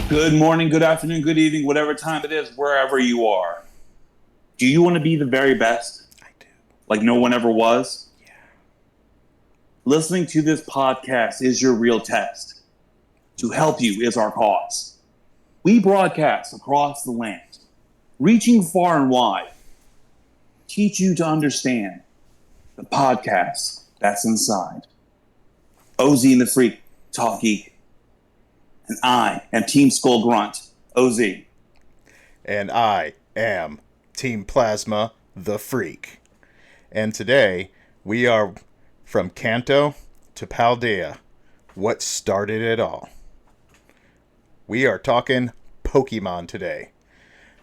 Good morning, good afternoon, good evening, whatever time it is, wherever you are. Do you want to be the very best? I do. Like no one ever was? Yeah. Listening to this podcast is your real test. To help you is our cause. We broadcast across the land, reaching far and wide. Teach you to understand the podcast that's inside. OZ and the Freak, Talk Geek. And I am Team Skull Grunt, OZ. And I am Team Plasma, the Freak. And today, we are from Kanto to Paldea. What started it all? We are talking Pokemon today.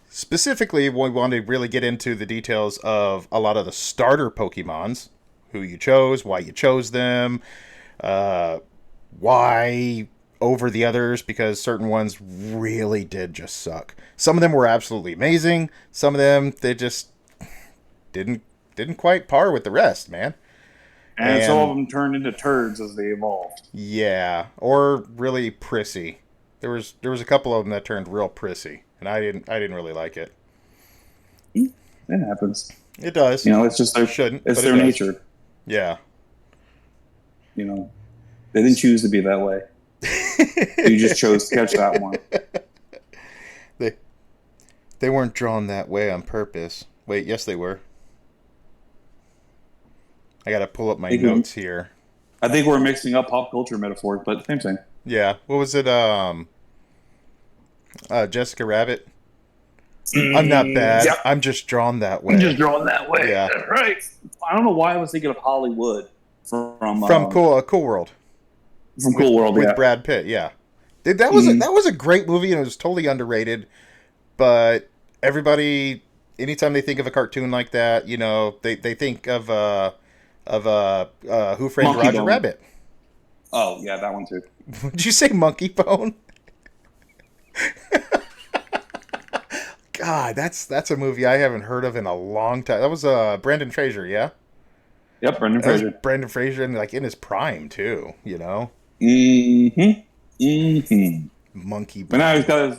Specifically, we want to really get into the details of a lot of the starter Pokemons, who you chose, why you chose them, why over the others, because certain ones really did just suck. Some of them were absolutely amazing. Some of them, they just didn't quite par with the rest, man. And some of them turned into turds as they evolved. Yeah, or really prissy. There was a couple of them that turned real prissy, and I didn't really like it. It happens. It does. You know, it's just their shouldn't. It's their nature. Yeah. You know, they didn't choose to be that way. You just chose to catch that one. They weren't drawn that way on purpose. Wait, yes they were. I gotta pull up my notes here. I think we're mixing up pop culture metaphors, but same thing. Yeah. What was it? Jessica Rabbit. I'm not bad. Yep. I'm just drawn that way. I'm just drawn that way. Yeah. Right. I don't know why I was thinking of Hollywood from Cool World. From Cool World, with Brad Pitt, yeah. That was a great movie, and it was totally underrated. But everybody, anytime they think of a cartoon like that, you know, they think of Who Framed Roger Rabbit. Oh yeah, that one too. Did you say Monkey Bone? God, that's a movie I haven't heard of in a long time. That was Brendan Fraser, yeah. Yep, Brendan Fraser. Brendan Fraser, and like in his prime too, you know. Monkey Bone. But now he's got his,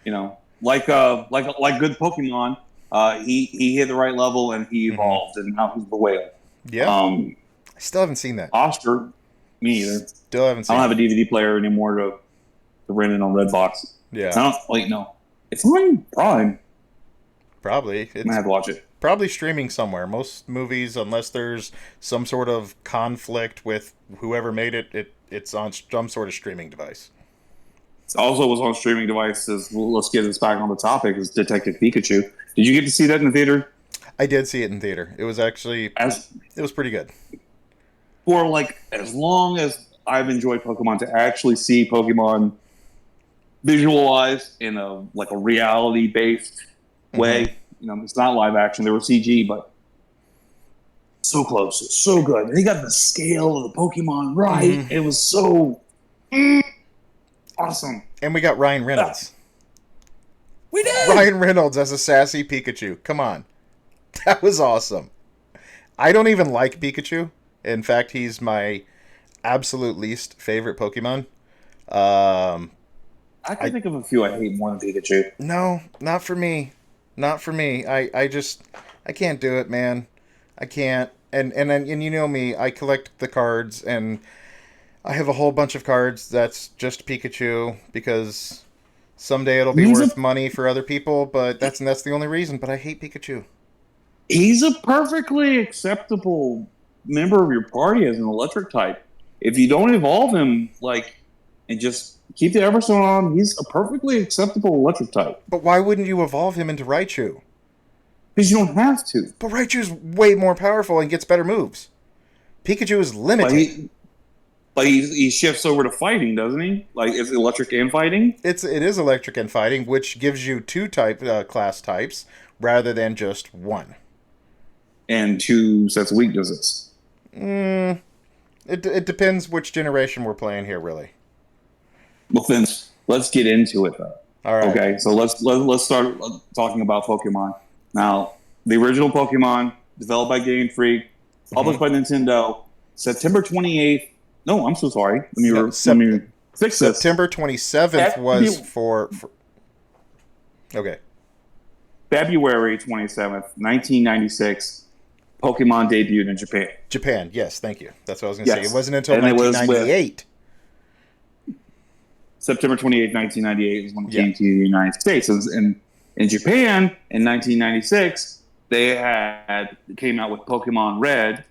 you know, like good Pokemon. He hit the right level and he evolved, and now he's the whale. Yeah. I still haven't seen that. Oscar, me either. Still haven't seen. I don't have a DVD player anymore to rent it on Redbox. Yeah. Wait, no. It's on Prime. Probably. I'm gonna have to watch it. Probably streaming somewhere. Most movies, unless there's some sort of conflict with whoever made it, it's on some sort of streaming device. It also was on streaming devices. Let's get this back on the topic. Is Detective Pikachu? Did you get to see that in the theater? I did see it in theater. It was actually it was pretty good. For like as long as I've enjoyed Pokemon, to actually see Pokemon visualized in a reality based way. You know, it's not live action. There was CG, but so close, so good. They got the scale of the Pokemon right. It was so awesome. And we got Ryan Reynolds. We did. Ryan Reynolds as a sassy Pikachu. Come on, that was awesome. I don't even like Pikachu. In fact, he's my absolute least favorite Pokemon. I can think of a few I hate more than Pikachu. No, not for me. Not for me. I can't do it, man. I can't. And you know me, I collect the cards, and I have a whole bunch of cards that's just Pikachu, because someday it'll be worth money for other people, but that's the only reason. But I hate Pikachu. He's a perfectly acceptable member of your party as an electric type. If you don't evolve him, and just keep the Everstone on, he's a perfectly acceptable electric type. But why wouldn't you evolve him into Raichu? Because you don't have to. But Raichu's way more powerful and gets better moves. Pikachu is limited. But he shifts over to fighting, doesn't he? Is it electric and fighting? It is electric and fighting, which gives you two class types rather than just one. And two sets of weaknesses. It depends which generation we're playing here, really. Well, then let's get into it, though. All right. Okay, so let's start talking about Pokemon. Now, the original Pokemon, developed by Game Freak, published by Nintendo, September 28th. No, I'm so sorry. fix this. September 27th was for okay. February 27th, 1996, Pokemon debuted in Japan. Japan, yes, thank you. That's what I was going to say. It wasn't until And it was 1998. September 28th, 1998 is when it came to the United States. And in Japan, in 1996, they came out with Pokemon Red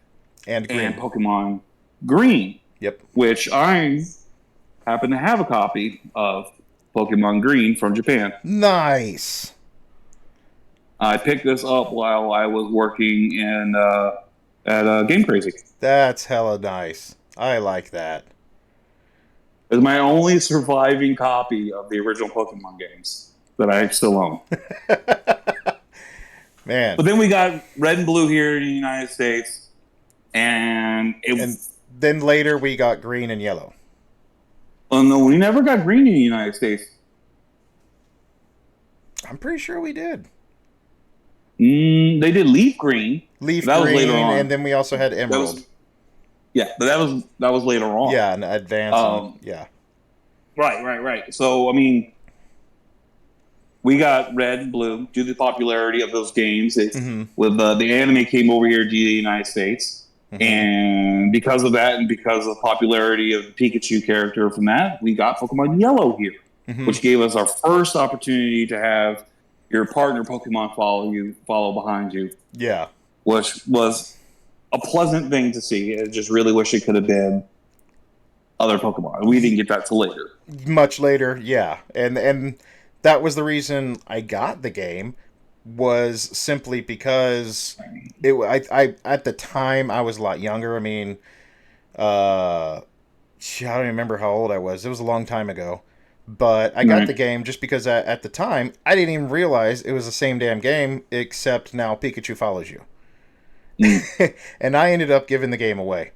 and Pokemon Green. Yep. Which I happen to have a copy of Pokemon Green from Japan. Nice. I picked this up while I was working at Game Crazy. That's hella nice. I like that. It's my only surviving copy of the original Pokemon games that I still own. Man. But then we got Red and Blue here in the United States. And then later we got Green and Yellow. Oh, no, we never got Green in the United States. I'm pretty sure we did. They did Leaf Green. Leaf Green, was later on. And then we also had Emerald. But that was later on. Yeah, and Advance. Yeah. Right. So, I mean, we got Red and Blue due to the popularity of those games. With the anime came over here to the United States. And because of that, and because of the popularity of the Pikachu character from that, we got Pokemon Yellow here, which gave us our first opportunity to have your partner Pokemon follow behind you. Yeah. Which was a pleasant thing to see. I just really wish it could have been other Pokemon. We didn't get that till later. Much later, yeah. And that was the reason I got the game, was simply because I at the time I was a lot younger. I mean, I don't even remember how old I was. It was a long time ago. But I got the game just because at the time I didn't even realize it was the same damn game, except now Pikachu follows you. And I ended up giving the game away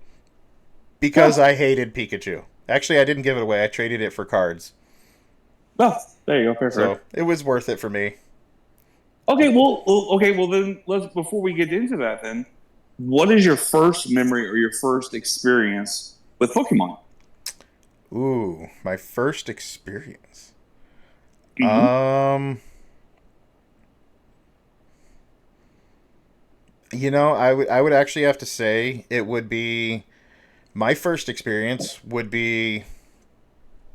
because I hated Pikachu. Actually, I didn't give it away. I traded it for cards. Oh, there you go. Fair. So it was worth it for me. Okay, well, then before we get into that, then, what is your first memory or your first experience with Pokemon? Ooh, my first experience. You know, I would actually have to say it would be my first experience would be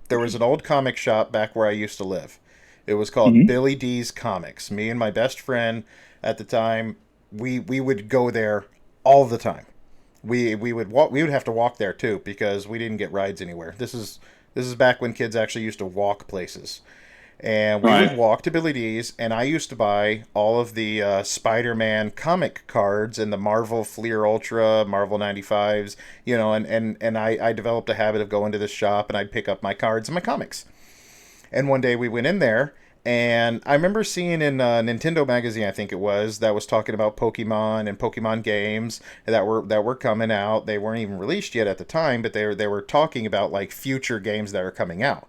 there was an old comic shop back where I used to live. It was called Billy D's Comics. Me and my best friend at the time, we would go there all the time. We would walk. We would have to walk there too because we didn't get rides anywhere. This is back when kids actually used to walk places, and we would walk to Billy D's. And I used to buy all of the Spider-Man comic cards and the Marvel Fleer Ultra, Marvel 95s. You know, and I developed a habit of going to this shop and I'd pick up my cards and my comics. And one day we went in there, and I remember seeing in Nintendo magazine, I think it was, that was talking about Pokemon and Pokemon games that were coming out. They weren't even released yet at the time, but they were talking about like future games that are coming out.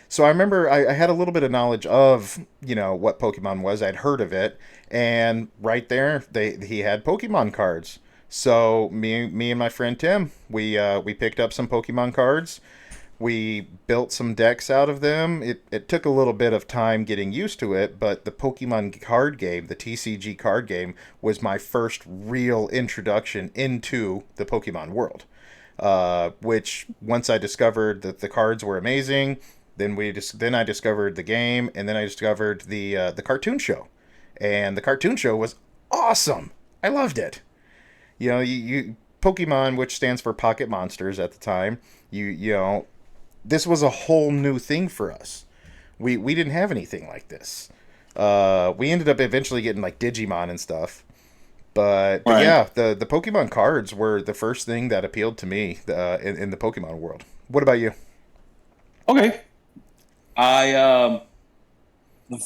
So I remember I had a little bit of knowledge of, you know, what Pokemon was. I'd heard of it, and right there he had Pokemon cards. So me and my friend Tim, we picked up some Pokemon cards. We built some decks out of them. It took a little bit of time getting used to it, but the Pokemon card game, the TCG card game, was my first real introduction into the Pokemon world. Which, once I discovered that the cards were amazing, then I discovered the game, and then I discovered the cartoon show. And the cartoon show was awesome. I loved it. You know, you Pokemon, which stands for Pocket Monsters at the time, you know, this was a whole new thing for us. We didn't have anything like this. We ended up eventually getting like Digimon and stuff. But yeah, the Pokemon cards were the first thing that appealed to me in the Pokemon world. What about you? Okay. The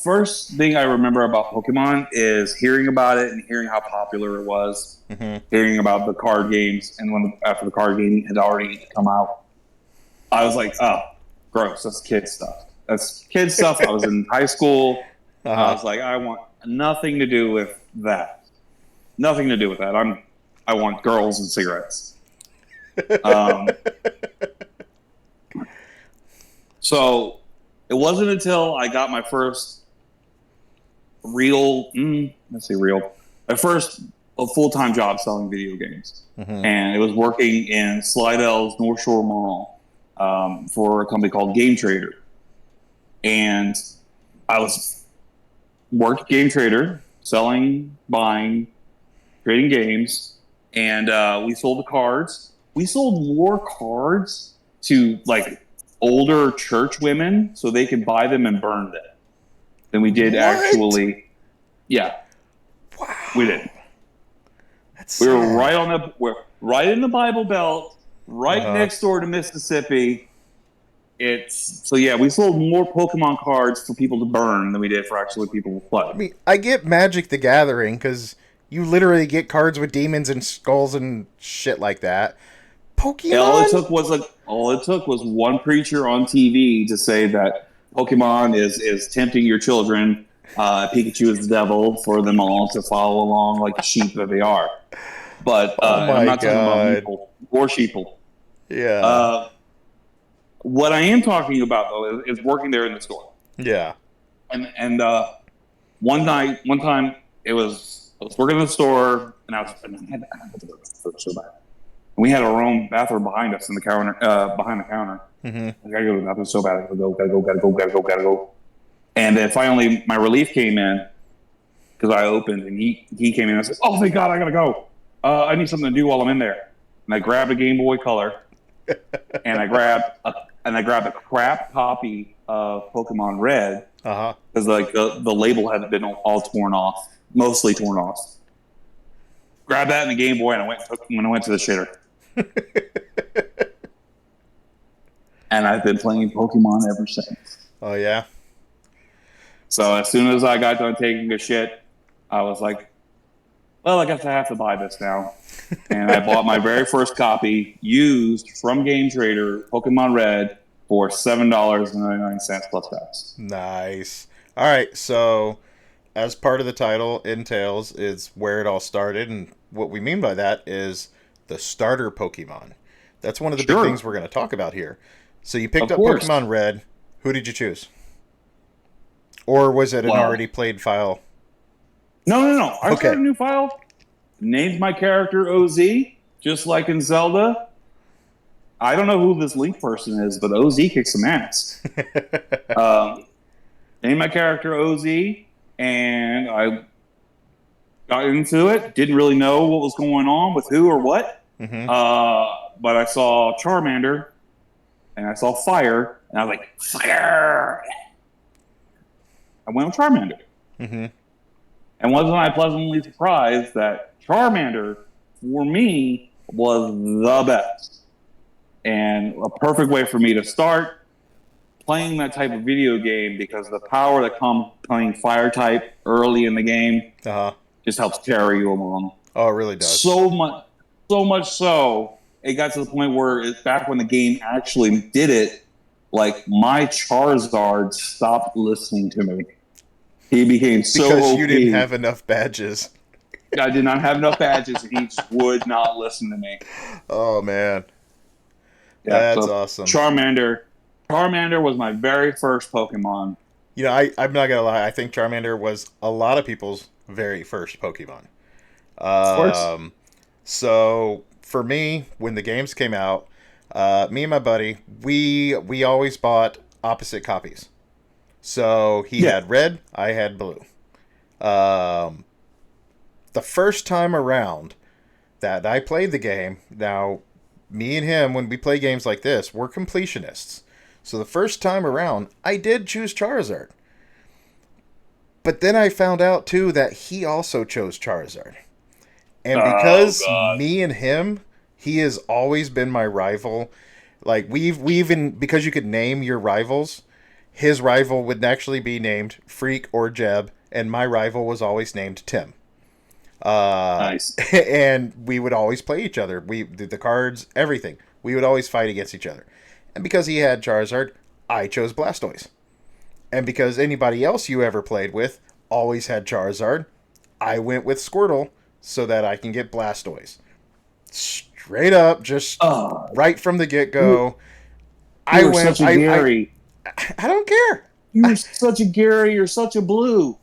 first thing I remember about Pokemon is hearing about it and hearing how popular it was. Hearing about the card games, and after the card game had already come out, I was like, oh, gross. That's kid stuff. I was in high school. I was like, I want nothing to do with that. Nothing to do with that. I want girls and cigarettes. So it wasn't until I got my first real, let's say real, my first a full-time job selling video games. Mm-hmm. And it was working in Slidell's North Shore Mall for a company called Game Trader. And I was worked Game Trader, selling, buying, trading games, and we sold the cards. We sold more cards to like older church women so they could buy them and burn them than we did What? actually. Yeah, Wow. we did. That's We were sad. we're right in the Bible Belt, right Uh-huh. next door to Mississippi. So yeah, we sold more Pokemon cards for people to burn than we did for actually people to play. I mean, I get Magic the Gathering because you literally get cards with demons and skulls and shit like that. And all it Pokemon? took was one preacher on TV to say that Pokemon is tempting your children. Pikachu is the devil for them all to follow along like the sheep that they are. But Oh and I'm my not talking about god. meeple or sheeple. Yeah. Uh, what I am talking about though is working there in the store. Yeah. And one time I was working in the store and I had to go to the store so bad. We had our own bathroom behind us in the counter, behind the counter. Mm-hmm. I gotta go to the bathroom so bad. I gotta go. And then finally, my relief came in because I opened, and he came in and I said, "Oh, thank God, I gotta go. I need something to do while I'm in there." And I grabbed a Game Boy Color, and I grabbed a crap copy of Pokemon Red Uh-huh. because like the label had been all torn off, mostly torn off. Grabbed that in the Game Boy, and I went to the shitter. And I've been playing Pokemon ever since. Oh yeah. So as soon as I got done taking a shit, I was like, well, I guess I have to buy this now. And I bought my very first copy, used from Game Trader, Pokemon Red, for $7.99 plus tax. Nice. All right, so as part of the title entails is where it all started, and what we mean by that is the starter Pokemon. That's one of the big Sure, things we're going to talk about here. So you picked of up course. Pokemon Red. Who did you choose? Or was it an already Well, played file? no. I Okay. started a new file, named my character OZ, just like in Zelda. I don't know who this Link person is, but OZ kicks some ass. Um, named my character OZ, and I got into it. Didn't really know what was going on with who or what. Mm-hmm. But I saw Charmander, and I saw Fire, and I was like, Fire! I went with Charmander. Mm-hmm. And wasn't I pleasantly surprised that Charmander, for me, was the best. And a perfect way for me to start playing that type of video game because the power that comes playing Fire type early in the game Uh-huh. just helps carry you along. Oh, it really does. So much so, it got to the point where back when the game actually did it, like my Charizard stopped listening to me. He became so Because OP. you didn't have enough badges. I did not have enough badges, and he just would not listen to me. Oh man. Yeah, That's so awesome. Charmander was my very first Pokemon. You know, I'm not gonna lie. I think Charmander was a lot of people's very first Pokemon. Of course. So for me, when the games came out, me and my buddy, we always bought opposite copies. So he Yeah. had red, I had blue. Um, the first time around that I played the game, now me and him, when we play games like this, we're completionists. So the first time around, I did choose Charizard. But then I found out too that he also chose Charizard. And Oh because God. me and him, he has always been my rival. Like we even because you could name your rivals, his rival would actually be named Freak or Jeb, and my rival was always named Tim. Nice. And we would always play each other. We did the cards, everything. We would always fight against each other. And because he had Charizard, I chose Blastoise. And because anybody else you ever played with always had Charizard, I went with Squirtle so that I can get Blastoise. Straight up, just Oh, right from the get go. you were such a I Gary. I don't care. You're such a Gary. You're such a Blue.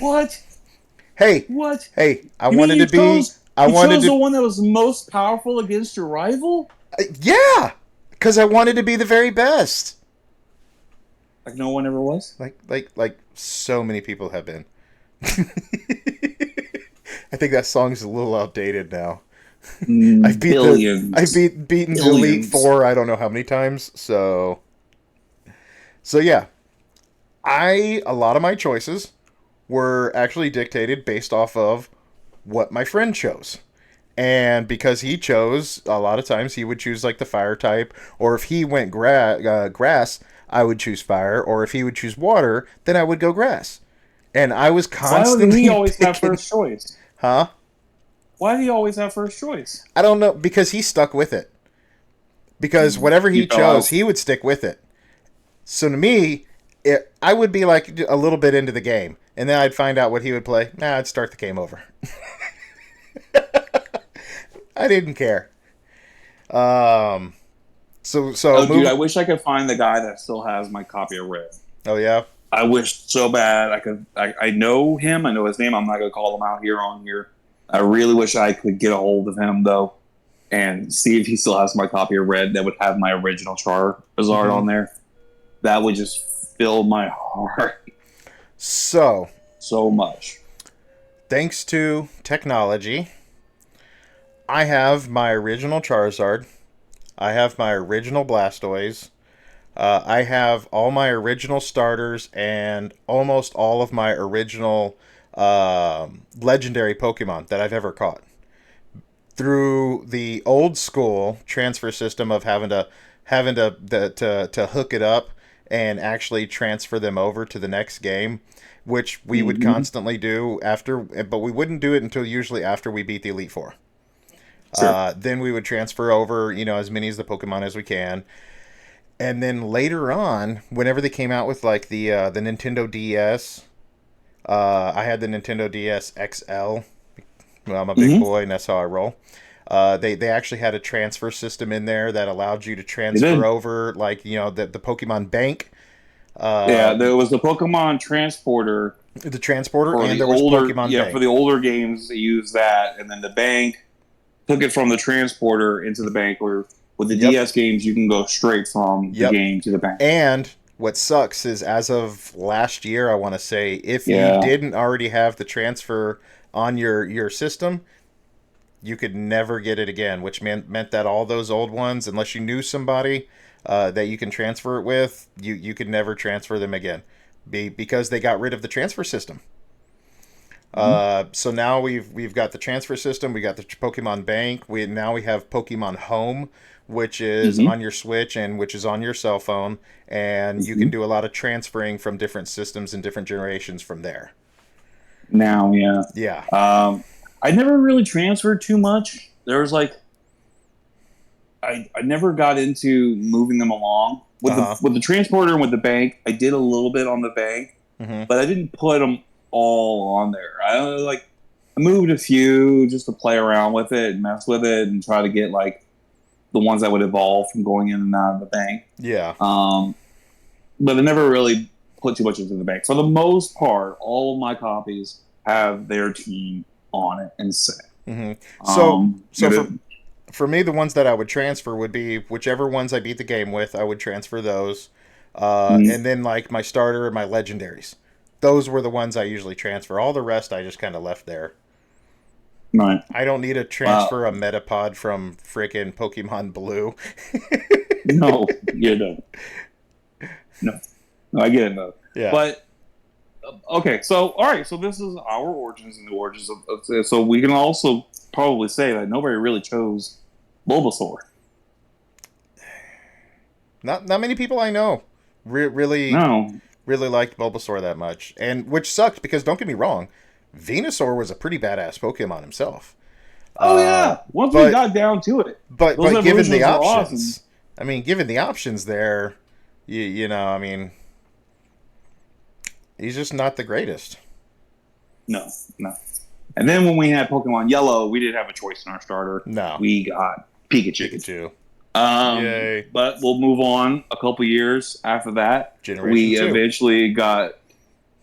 What? Hey, What? hey, I You mean wanted to be. I you wanted chose the to. one that was most powerful against your rival? Yeah, because I wanted to be the very best. Like no one ever was? Like so many people have been. I think that song's a little outdated now. I've Billions. beaten the Elite Billions. Four. I don't know how many times. So yeah, a lot of my choices were actually dictated based off of what my friend chose. And because he chose, a lot of times he would choose like the fire type, or if he went grass, I would choose fire, or if he would choose water, then I would go grass. And I was Why would he constantly always have picking, first choice? huh? Why do he always have first choice? I don't know, because he stuck with it. Because whatever You he fell chose, out. he would stick with it. So to me, I would be like a little bit into the game, and then I'd find out what he would play. Nah, I'd start the game over. I didn't care. Um, so Oh, dude, I move. wish I could find the guy that still has my copy of Red. Oh yeah. I wish so bad I could. I know him. I know his name. I'm not gonna call him out here on here. I really wish I could get a hold of him though, and see if he still has my copy of Red. That would have my original Charizard on there. That would just fill my heart So so much. thanks to technology, I have my original Charizard. I have my original Blastoise. I have all my original starters and almost all of my original legendary Pokemon that I've ever caught. Through the old school transfer system of having to hook it up and actually transfer them over to the next game, which we would Hmm. constantly do after, but we wouldn't do it until usually after we beat the Elite Four. Sure. Then we would transfer over, as many as the Pokemon as we can, and then later on, whenever they came out with like the Nintendo DS, I had the Nintendo DS XL. Well, I'm a big Hmm. boy, and that's how I roll. They actually had a transfer system in there that allowed you to They transfer did. over, like the Pokemon Bank, Yeah, uh, there was the Pokemon Transporter the transporter, for and the there was older. Pokemon Yeah, for the Bank. older games, they used that, and then the bank took it from the transporter into the bank. Where with the Yep, DS games, you can go straight from the yep. game to the bank. And what sucks is, as of last year, I want to say, if you Yeah. didn't already have the transfer on your system, you could never get it again, which meant that all those old ones, unless you knew somebody that you can transfer it with, you could never transfer them again, because they got rid of the transfer system. Mhm. So now we've got the transfer system, we got the Pokemon Bank, we have Pokemon Home, which is Mhm. on your Switch and which is on your cell phone, and you can Mhm. do a lot of transferring from different systems and different generations from there. Now, yeah. Yeah. Um, I never really transferred too much. There was like I never got into moving them along Uh huh. with the transporter and with the bank. I did a little bit on the bank, Mm-hmm. but I didn't put them all on there. I moved a few just to play around with it and mess with it and try to get like the ones that would evolve from going in and out of the bank. Yeah. Um, but I never really put too much into the bank. For the most part, all of my copies have their team on it and set. Mm-hmm. So And for me, the ones that I would transfer would be whichever ones I beat the game with. I would transfer those, and then like my starter and my legendaries. Those were the ones I usually transfer. All the rest I just kind of left there. right. I don't need to transfer a Well, Metapod from frickin' Pokemon Blue. no, you don't. No, no, I get it though. Yeah. But okay, so all right, so this is our origins and the origins of so we can also probably say that nobody really chose Bulbasaur. Not many people I know really No. really liked Bulbasaur that much, and which sucked because don't get me wrong, Venusaur was a pretty badass Pokemon himself. Oh Uh, yeah. Once we but got down to it, those but given the evolutions were awesome. options, I mean, given the options there, I mean, he's just not the greatest. No, no. And then when we had Pokemon Yellow, we didn't have a choice in our starter. No, We got Pikachu. Pikachu. Yay. But we'll move on a couple years after that. Generation We 2. eventually got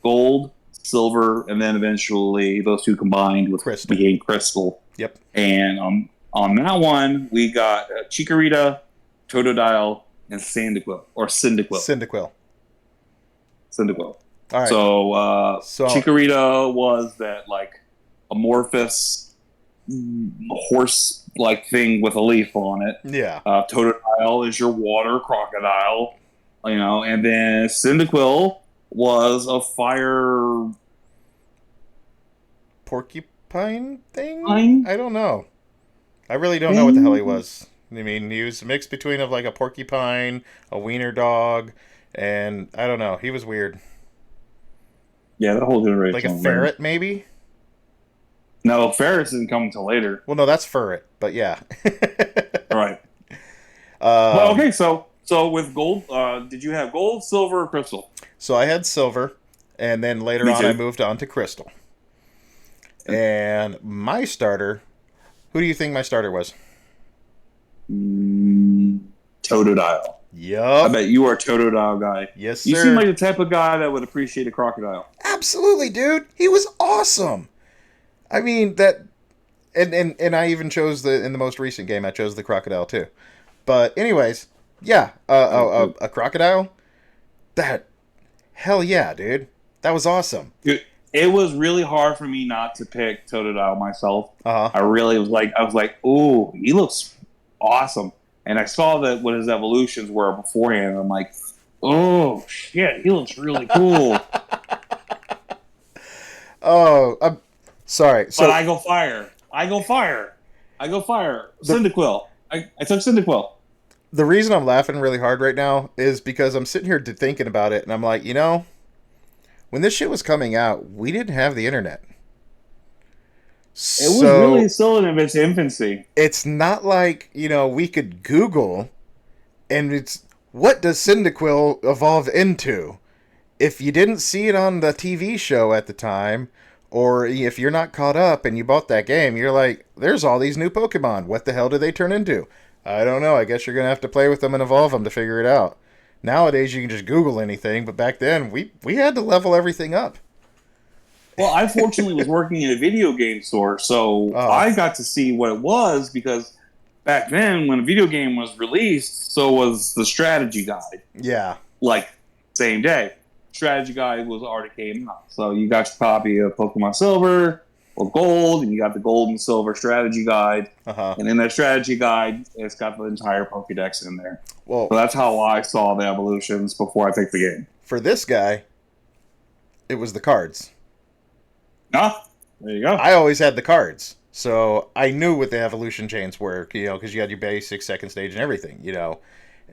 gold, silver, and then eventually those two combined with Crystal. became crystal. Yep. And on that one, we got Chikorita, Totodile, and Cyndaquil. Cyndaquil. All right. So Chikorita was that like amorphous horse-like thing with a leaf on it. Yeah. Totodile is your water crocodile, and then Cyndaquil was a fire porcupine thing? Pine? I don't know. I really don't know what the hell he was. I mean, he was a mix between of like a porcupine, a wiener dog, and I don't know. He was weird. Yeah, that whole generation. Like a ferret, maybe? No, ferrets didn't come until later. Well, no, that's ferret, but yeah. Right. Well, okay, so with gold, did you have gold, silver, or crystal? So I had silver, and then later on I moved on to crystal. And my starter, who do you think my starter was? Totodile. Yup. I bet you are a Totodile guy. Yes, sir. You seem like the type of guy that would appreciate a crocodile. Absolutely, dude. He was awesome. I mean, that... And I even chose in the most recent game, I chose the crocodile, too. But anyways, yeah, a crocodile? That... Hell yeah, dude. That was awesome. Dude, it was really hard for me not to pick Totodile myself. Uh-huh. I was like, ooh, he looks awesome. And I saw that what his evolutions were beforehand. And I'm like, oh, shit, he looks really cool. Oh, I'm sorry. So, but I go fire. Cyndaquil. I took Cyndaquil. The reason I'm laughing really hard right now is because I'm sitting here thinking about it, and I'm like, when this shit was coming out, we didn't have the internet. It was really still in its infancy. It's not like, we could Google, and it's, what does Cyndaquil evolve into? If you didn't see it on the TV show at the time, or if you're not caught up and you bought that game, you're like, there's all these new Pokemon. What the hell do they turn into? I don't know. I guess you're going to have to play with them and evolve them to figure it out. Nowadays, you can just Google anything, but back then, we had to level everything up. Well, I fortunately was working in a video game store, so I got to see what it was, because back then, when a video game was released, so was the strategy guide. Yeah. Like, same day. Strategy guide was already came out. So you got your copy of Pokemon Silver or Gold, and you got the Gold and Silver strategy guide. Uh-huh. And in that strategy guide, it's got the entire Pokédex in there. Well, so that's how I saw the evolutions before I picked the game. For this guy, it was the cards. Ah, there you go. I always had the cards. So I knew what the evolution chains were, because you had your basic, second stage, and everything, Right.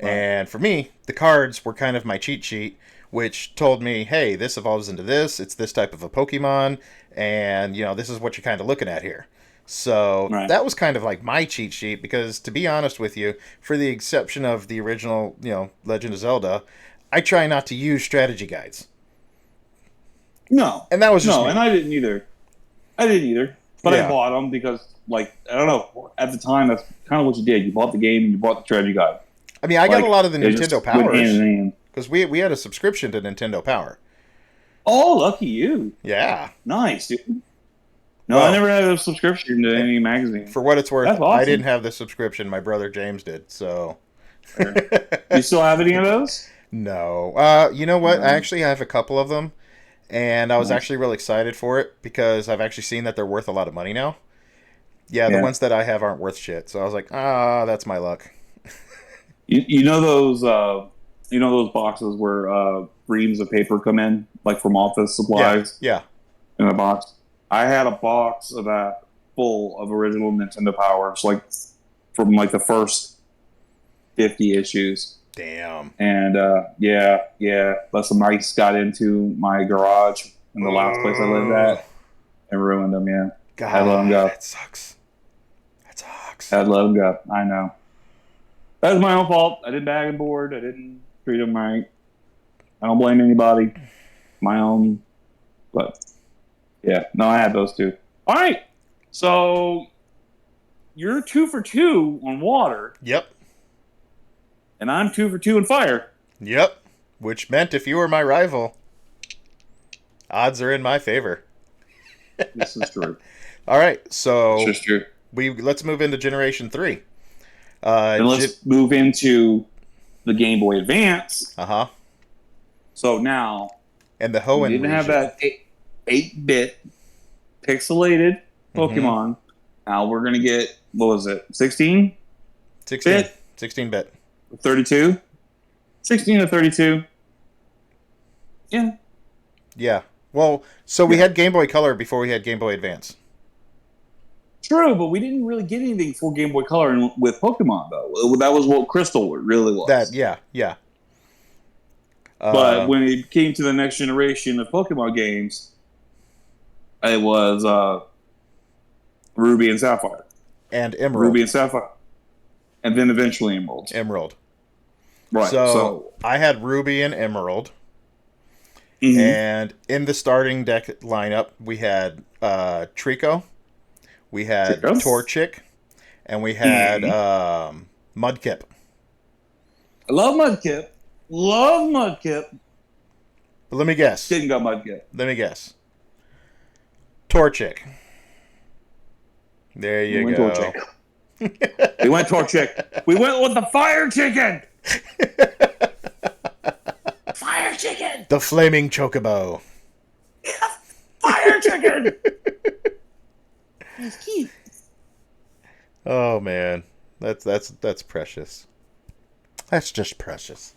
And for me, the cards were kind of my cheat sheet, which told me, hey, this evolves into this, it's this type of a Pokemon, and, this is what you're kind of looking at here. So that was kind of like my cheat sheet, because to be honest with you, for the exception of the original, Legend of Zelda, I try not to use strategy guides. No. And that was just me. And I didn't either. But I bought them because, I don't know, at the time, that's kind of what you did. You bought the game and you bought the strategy guide. I mean, I got a lot of the Nintendo Powers. Because we had a subscription to Nintendo Power. Oh, lucky you. Yeah. Nice, dude. No, I never had a subscription to any magazine. For what it's worth, awesome. I didn't have the subscription. My brother James did, so... You still have any of those? No. You know what? I actually have a couple of them, and I was actually really excited for it, because I've actually seen that they're worth a lot of money now. Yeah, the ones that I have aren't worth shit, so I was like, that's my luck. You know those boxes where reams of paper come in, like from office supplies? Yeah. In a box. I had a box of that full of original Nintendo Powers, from the first 50 issues. Damn. And but some mice got into my garage in the last place I lived at and ruined them. Yeah, God, I let them go. That sucks. I'd let them go. I know. That was my own fault. I didn't bag and board. I didn't treat them right. I don't blame anybody. My own. But, yeah. No, I had those two. All right. So, you're 2 for 2 on water. Yep. And I'm 2 for 2 in fire. Yep. Which meant if you were my rival, odds are in my favor. This is true. All right, It's so just true. let's move into Generation 3. Then let's move into the Game Boy Advance. Uh-huh. So now, And the we Hoenn didn't have region. that 8-bit pixelated Pokemon. Now we're going to get, what was it, 16? 16. Bit? 16-bit. 32? 16 to 32. Yeah. Yeah. Well, so we had Game Boy Color before we had Game Boy Advance. True, but we didn't really get anything for Game Boy Color with Pokemon, though. That was what Crystal really was. Yeah. But when it came to the next generation of Pokemon games, it was Ruby and Sapphire. And Emerald. Ruby and Sapphire. And then eventually Emerald. Right. So I had Ruby and Emerald. Mm-hmm. And in the starting deck lineup, we had Trico, we had Torchic, and we had Mudkip. I love Mudkip. Love Mudkip. But let me guess. Didn't go Mudkip. Let me guess. Torchic. There you go. Torchic. We went Torchic. We went with the Fire Chicken. Fire Chicken. The Flaming Chocobo. Yeah, Fire Chicken. It's cute. Oh man, that's precious. That's just precious.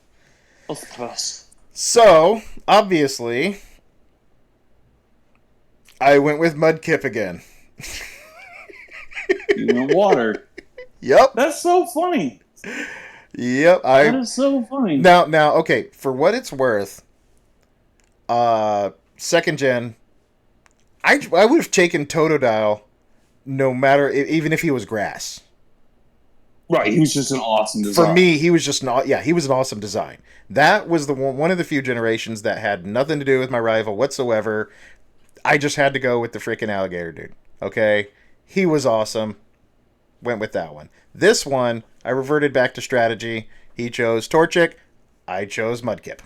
Of course. So obviously, I went with Mudkip again. You went water. Yep. That's so funny. Yep. That is so funny. Now, okay. For what it's worth, second gen, I would have taken Totodile, no matter even if he was grass. Right, he was just an awesome design. For me, he was just not. Yeah, he was an awesome design. That was the one of the few generations that had nothing to do with my rival whatsoever. I just had to go with the freaking alligator dude. Okay, he was awesome. Went with that one. This one, I reverted back to strategy. He chose Torchic. I chose Mudkip.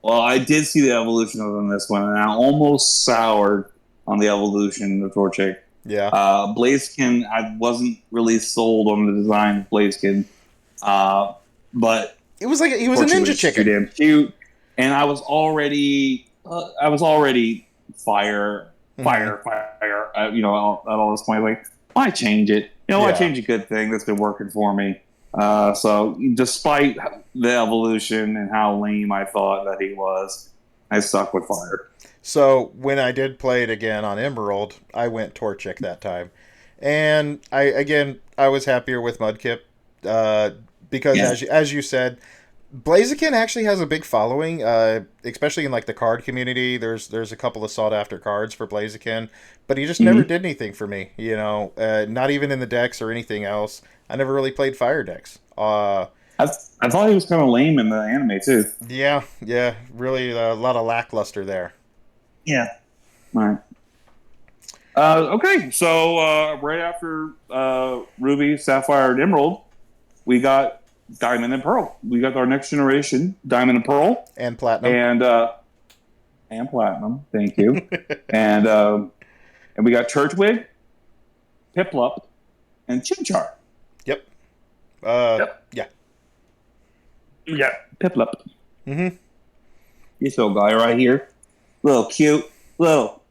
Well, I did see the evolution of him this one, and I almost soured on the evolution of Torchic. Yeah. Blaziken, I wasn't really sold on the design of Blaziken, but it was like he was a ninja chicken. Too damn cute, and I was already fire. You know, at all this point, like, why change it? You know, why change a good thing that's been working for me? So, despite the evolution and how lame I thought that he was, I stuck with fire. So when I did play it again on Emerald, I went Torchic that time, and I was happier with Mudkip because as you said, Blaziken actually has a big following, especially in like the card community. There's a couple of sought after cards for Blaziken, but he just never did anything for me. You know, not even in the decks or anything else. I never really played fire decks. I thought he was kind of lame in the anime too. Yeah, really a lot of lackluster there. Yeah. All right. Okay, so right after Ruby, Sapphire, and Emerald, we got Diamond and Pearl. We got our next generation, Diamond and Pearl. And Platinum. And Platinum, thank you. and we got Turtwig, Piplup, and Chimchar. Yep. Yeah. Yeah, Piplup. Mm-hmm. This little guy right here. Little cute, little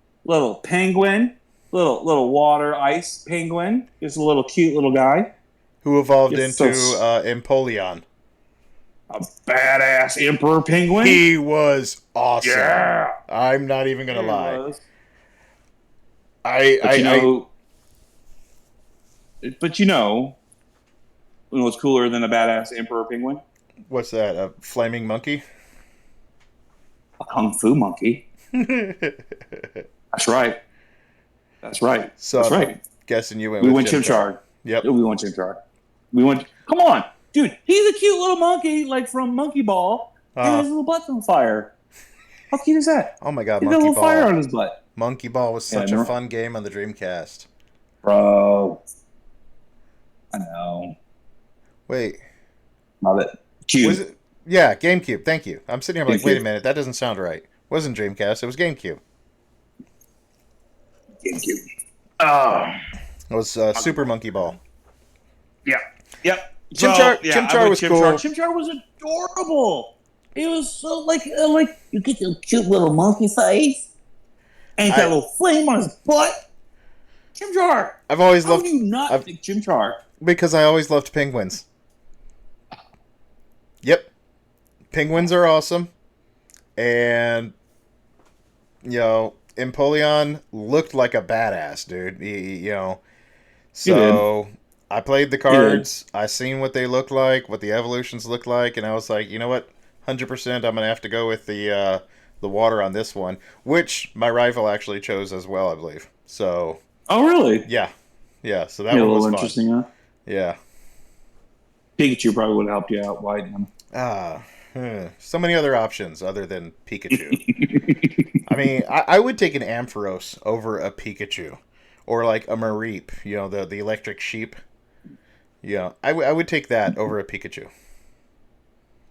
penguin, little water ice penguin. Just a little cute little guy who evolved into Empoleon. A badass emperor penguin. He was awesome. Yeah, I'm not even gonna lie. Was. But you know what's cooler than a badass emperor penguin? What's that? A flaming monkey? A kung fu monkey. That's right. So that's right. Guessing you went with Chimchar. Yep. We went Chimchar. Come on, dude. He's a cute little monkey, like from Monkey Ball. And his little butt's on fire. How cute is that? Oh my god, He's got a little fire on his butt. Monkey Ball was such a fun game on the Dreamcast. Bro. I know. Wait. Love it. Was Cube. it? Yeah, GameCube. Thank you. I'm sitting here like, wait a GameCube. minute, that doesn't sound right. Wasn't Dreamcast? It was GameCube. GameCube. Oh. It was Super Monkey Ball. Yeah. Yep. So Chimchar. yeah, I Chimchar went was Chimchar. cool. Chimchar was adorable. It was so like you get your cute little monkey face and he's got a I little flame on his butt. Chimchar. I've always How loved do you not I've think Chimchar? because I always loved penguins. Yep, penguins are awesome, and Empoleon looked like a badass dude. He did. So I played the He did. cards. I seen what they looked like, what the evolutions looked like, and I was like, you know what, 100%, I'm gonna have to go with the water on this one, which my rival actually chose as well, I believe. So Oh really? yeah, yeah. So that Yeah, a one was little fun. interesting, huh? Yeah. Pikachu probably would have helped you out, widen him. So many other options other than Pikachu. I mean, I would take an Ampharos over a Pikachu, or like a Mareep, the electric sheep. Yeah, I would take that over a Pikachu.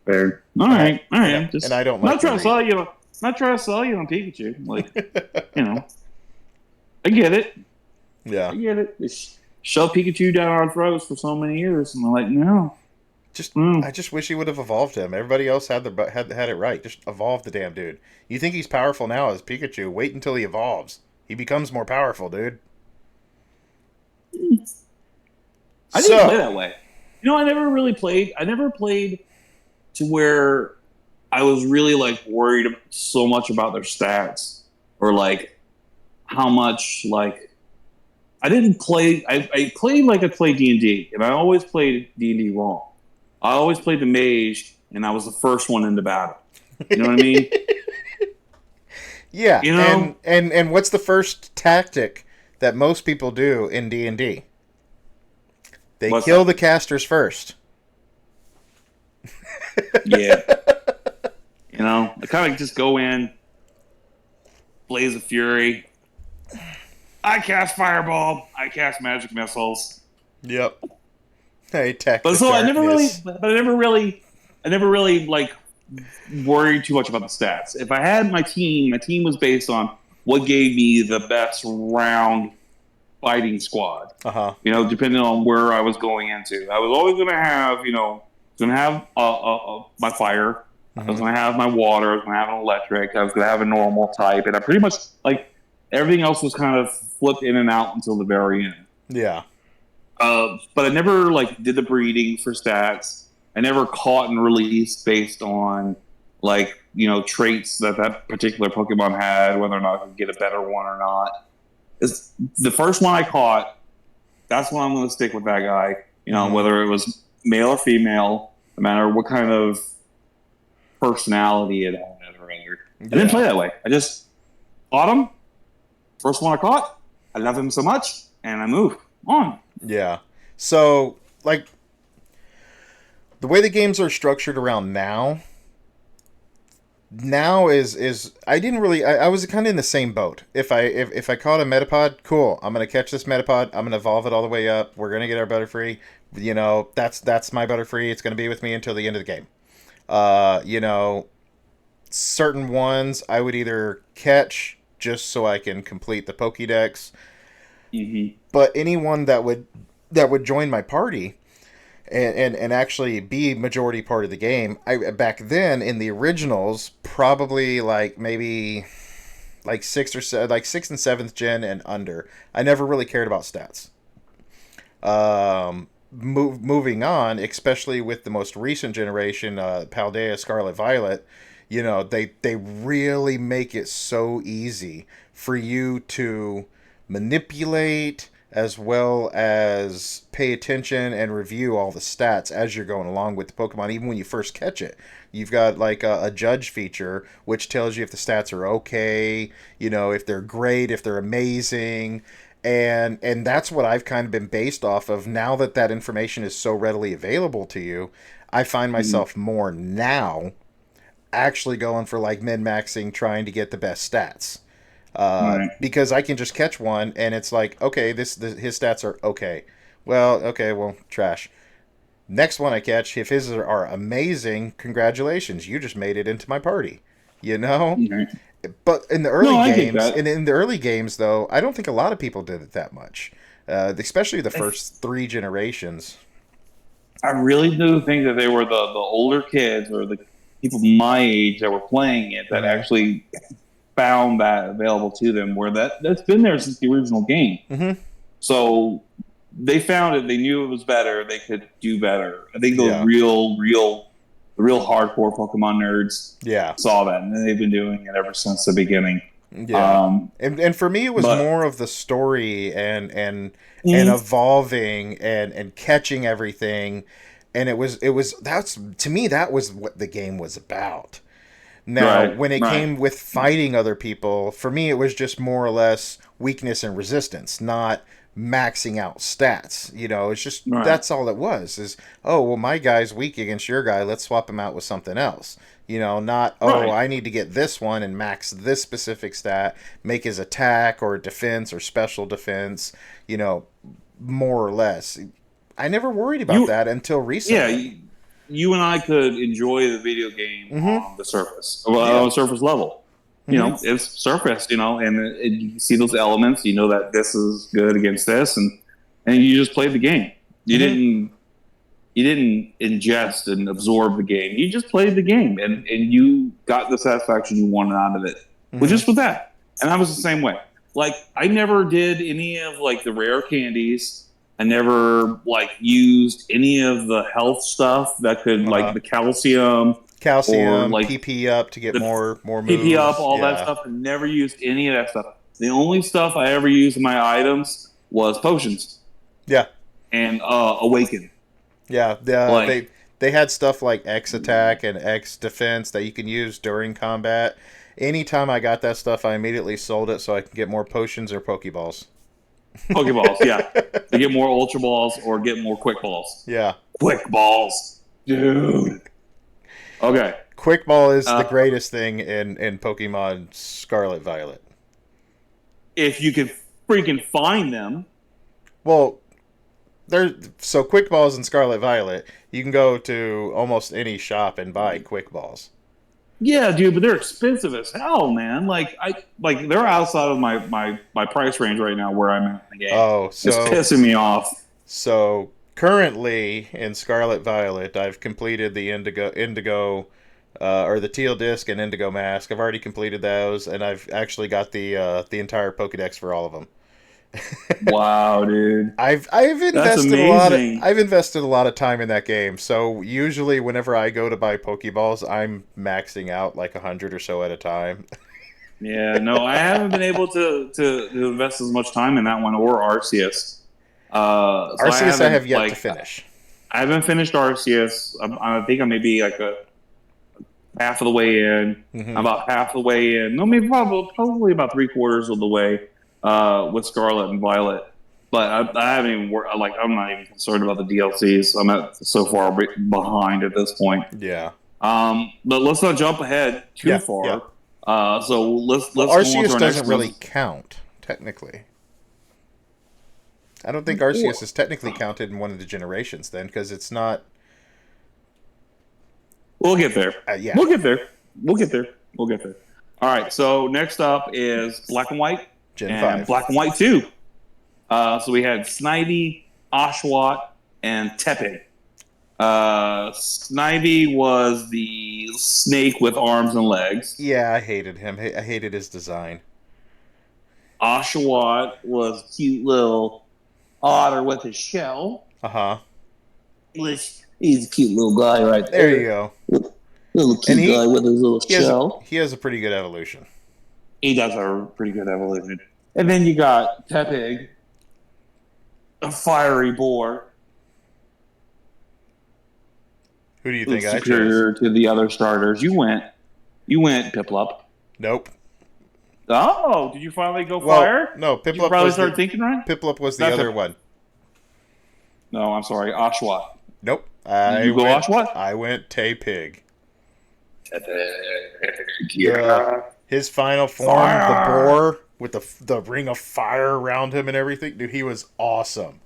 Fair. All And right, all right. and I don't Not like trying to sell Mareep. you. Not trying to sell you on Pikachu. Like I get it. Yeah, I get it. It's shove Pikachu down our throats for so many years, and I'm like, no. I just wish he would have evolved him. Everybody else had it right. Just evolve the damn dude. You think he's powerful now as Pikachu? Wait until he evolves. He becomes more powerful, dude. I didn't play So, that way. I never really played. I never played to where I was really like worried so much about their stats or like how much like I didn't play. I played like I played D&D, and I always played D&D wrong. I always played the mage, and I was the first one into battle. You know what I mean? yeah, You and know, and what's the first tactic that most people do in D&D? They what's kill that? the casters first. Yeah. I kind of just go in, blaze of fury. I cast fireball. I cast magic missiles. Yep. I attack But the so darkness. I never really like worried too much about the stats. If I had my team was based on what gave me the best round fighting squad. Uh-huh. Depending on where I was going into, I was always going to have, my fire. I was Mm-hmm. going to have my water. I was going to have an electric. I was going to have a normal type, and I pretty much like everything else was kind of flipped in and out until the very end. Yeah. But I never like did the breeding for stats. I never caught and released based on like traits that particular Pokemon had, whether or not I could get a better one or not. It's the first one I caught. That's when I'm going to stick with that guy. Mm-hmm. Whether it was male or female, no matter what kind of personality it had or other. I didn't play that way. I just caught him. First one I caught. I love him so much, and I move on. Yeah. So, like, the way the games are structured around now is I didn't really I was kind of in the same boat. If I caught a Metapod, cool. I'm gonna catch this Metapod. I'm gonna evolve it all the way up. We're gonna get our Butterfree. That's my Butterfree. It's gonna be with me until the end of the game. Certain ones I would either catch just so I can complete the Pokédex, Mm-hmm. but anyone that would join my party and actually be majority part of the game. I back then in the originals, probably like maybe like sixth and seventh gen and under. I never really cared about stats. Moving on, especially with the most recent generation, Paldea, Scarlet Violet. They really make it so easy for you to manipulate as well as pay attention and review all the stats as you're going along with the Pokemon. Even when you first catch it, you've got like a judge feature which tells you if the stats are okay, if they're great, if they're amazing, and that's what I've kind of been based off of. Now that information is so readily available to you, I find myself more now actually going for like min-maxing, trying to get the best stats. Right. Because I can just catch one and it's like, okay, his stats are okay. Well, trash. Next one I catch, if his are amazing, congratulations, you just made it into my party. You know? Mhm. But in the No, early I get games, that. and in the early games though, I don't think a lot of people did it that much. Especially the I, first three generations. I really do think that they were the older kids or the people my age that were playing it that Mm-hmm. actually found that available to them. Where that's been there since the original game. Mm-hmm. So they found it. They knew it was better. They could do better. I think those Yeah. the real hardcore Pokemon nerds Yeah. saw that, and they've been doing it ever since the beginning. Yeah. Um, And for me it was but more of the story and mm, evolving and catching everything, and it was that's to me that was what the game was about. Now, right, when it right, came with fighting other people, for me it was just more or less weakness and resistance, not maxing out stats. It's just right, that's all it was. Is oh well, my guy's weak against your guy. Let's swap him out with something else. Not oh right. I need to get this one and max this specific stat, make his attack or defense or special defense. You know, more or less. I never worried about You that until yeah, recently. you and I could enjoy the video game Mm-hmm. on the surface, well, Yeah. on the surface level. Mm-hmm. It's surface, and you see those elements. You know that this is good against this, and you just played the game. You Mm-hmm. didn't you didn't ingest and absorb the game. You just played the game, and you got the satisfaction you wanted out of it, which Mm-hmm. is with that. And I was the same way. Like I never did any of like the rare candies. I never like used any of the health stuff that could like Uh-huh. the calcium or Calcium, like PP up to get the more PP up, moves. all that Yeah. stuff. I never used any of that stuff. The only stuff I ever used in my items was potions Yeah. and awaken. Yeah. Like They had stuff like X attack and X defense that you can use during combat. Anytime I got that stuff, I immediately sold it so I can get more potions or Pokeballs. Pokeballs, yeah. To get more Ultra Balls or get more Quick Balls. Yeah. Quick Balls. Dude. Okay. Quick Ball is the Uh, greatest thing in Pokemon Scarlet Violet. if you can freaking find them. Well, so Quick Balls in Scarlet Violet, you can go to almost any shop and buy Quick Balls. Yeah, dude, but they're expensive as hell, man. Like they're outside of my price range right now where I'm at in the game. Oh, It's pissing me off. so currently in Scarlet Violet, I've completed the Indigo, or the Teal Disc and Indigo Mask. I've already completed those, and I've actually got the entire Pokedex for all of them. Wow, dude. I've That's invested a lot of amazing. I've invested a lot of time in that game. So usually, whenever I go to buy Pokeballs, I'm maxing out like 100 or so at a time. Yeah, no, I haven't been able to invest as much time in that one or Arceus. So I Arceus, I haven't have yet to finish. I haven't finished Arceus. I think I may be like a half of the way in. I'm Hmm. about half the way in. No, maybe probably about three quarters of the way with Scarlet and Violet. But I haven't even worked. Like I'm not even concerned about the DLCs. I'm at so far behind at this point. Yeah, But let's not jump ahead too yeah. far. So Well, let's go on to Arceus our doesn't next really one. count technically. I don't think Arceus is technically counted in one of the generations then, because it's not. We'll get there. Yeah, We'll get there. We'll get there. We'll get there. All right. So next up is Black and White Gen and 5. Black and White 2. So we had Snivy, Oshawott, and Tepig. Snivy was the snake with arms and legs. Yeah, I hated him. I hated his design. Oshawott was cute little otter with his shell. Uh huh. He's a cute little guy right There there. you go. Little And cute guy with his little shell. he has a pretty good evolution. He does have a pretty good evolution. And then you got Tepig, a fiery boar, Who do you who's think I chose? superior to the other starters. You went Piplup. Nope. Oh, did you finally go Well, fire? no, Did you probably start thinking right? Piplup was the That's other a- one. No, I'm sorry, Oshawott. Nope. You go Oshawott? I went Tay Pig. Yeah. His final form, Fire! the boar with the ring of fire around him and everything, dude, he was awesome.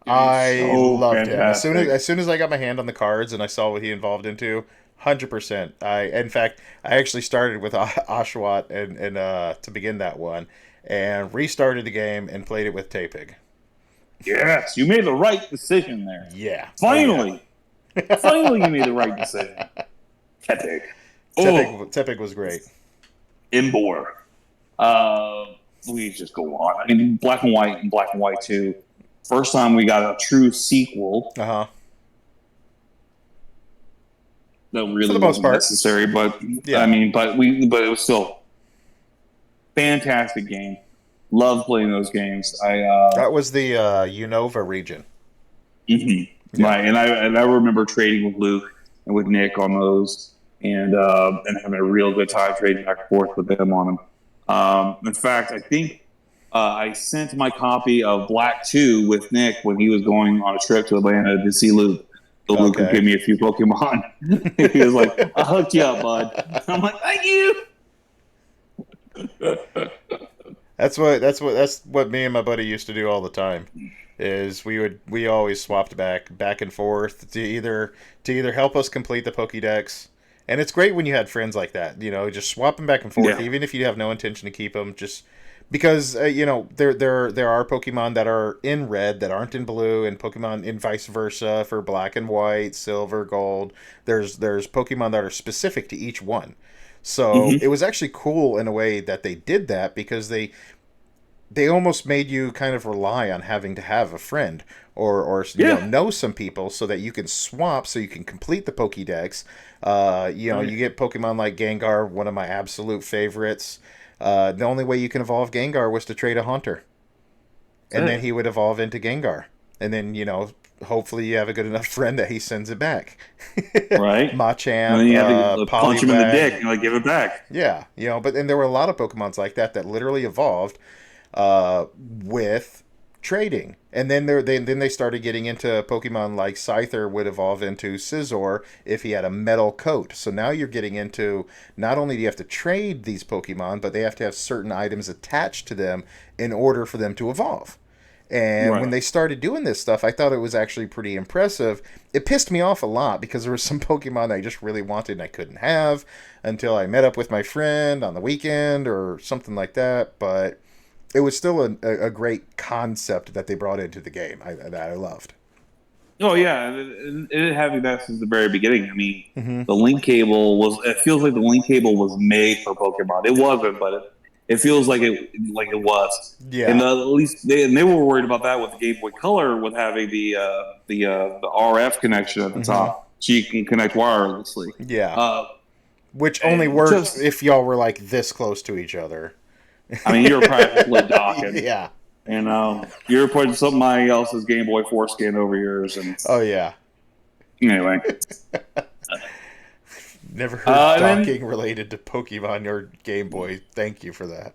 It is I so loved him. fantastic. As soon as I got my hand on the cards and I saw what he evolved into, 100%. In fact, I actually started with Oshawott and to begin that one, and restarted the game and played it with Tapig. Yes, you made the right decision there. Yeah. Oh yeah. Finally, finally, you made the right decision. Epic. Oh, Tepig was great. Imbor. Uh, we just go on. I mean, Black and White and Black and White 2. First time we got a true sequel. Uh huh. That For really the most wasn't part. necessary, but Yeah. I mean, but it was still fantastic game. Love playing those games. That was the Unova region. Mhm. Yeah. Right, and I remember trading with Luke and with Nick on those, and having a real good time trading back and forth with them on them. In fact, I think I sent my copy of Black 2 with Nick when he was going on a trip to Atlanta to see Luke. So Luke could Okay. give me a few Pokemon. He was like, "I hooked you up, bud." I'm like, "Thank you." That's what me and my buddy used to do all the time. Is we always swapped back and forth to either help us complete the Pokédex, and it's great when you had friends like that. You know, just swapping back and forth, Yeah, even if you have no intention to keep them, just because you know there are Pokemon that are in red that aren't in blue, and Pokemon in vice versa for black and white, silver, gold. There's Pokemon that are specific to each one. So it hmm was actually cool in a way that they did that because they almost made you kind of rely on having to have a friend or yeah, know some people so that you can swap so you can complete the Pokédex. right. You get Pokemon like Gengar, one of my absolute favorites. The only way you can evolve Gengar was to trade a Haunter, and then That's he would evolve into Gengar, and then hopefully you have a good enough friend that he sends it back. right. And then Machamp, you have to punch him in the dick Poliwag. and like give it back. Yeah, but then there were a lot of Pokemons like that literally evolved with trading. And then they started getting into Pokemon like Scyther would evolve into Scizor if he had a metal coat. So now you're getting into not only do you have to trade these Pokemon, but they have to have certain items attached to them in order for them to evolve. And when Right. they started doing this stuff, I thought it was actually pretty impressive. It pissed me off a lot because there were some Pokemon I just really wanted and I couldn't have until I met up with my friend on the weekend or something like that. But it was still a great concept that they brought into the game that I loved. Oh yeah, it had me that since the very beginning. I mean, Hmm. the link cable was. It feels like the link cable was made for Pokemon. It wasn't, but it feels like it was. And Yeah. at least they were worried about that with the Game Boy Color with having the RF connection at the Hmm. top, so you can connect wirelessly. Yeah. Uh, Which only and worked just, if y'all were like this close to each other. I mean, you're practically docking, Yeah. and you're putting somebody else's Game Boy foreskin over yours, and Oh yeah. anyway. Never heard And then docking related to Pokemon or Game Boy. Thank you for that.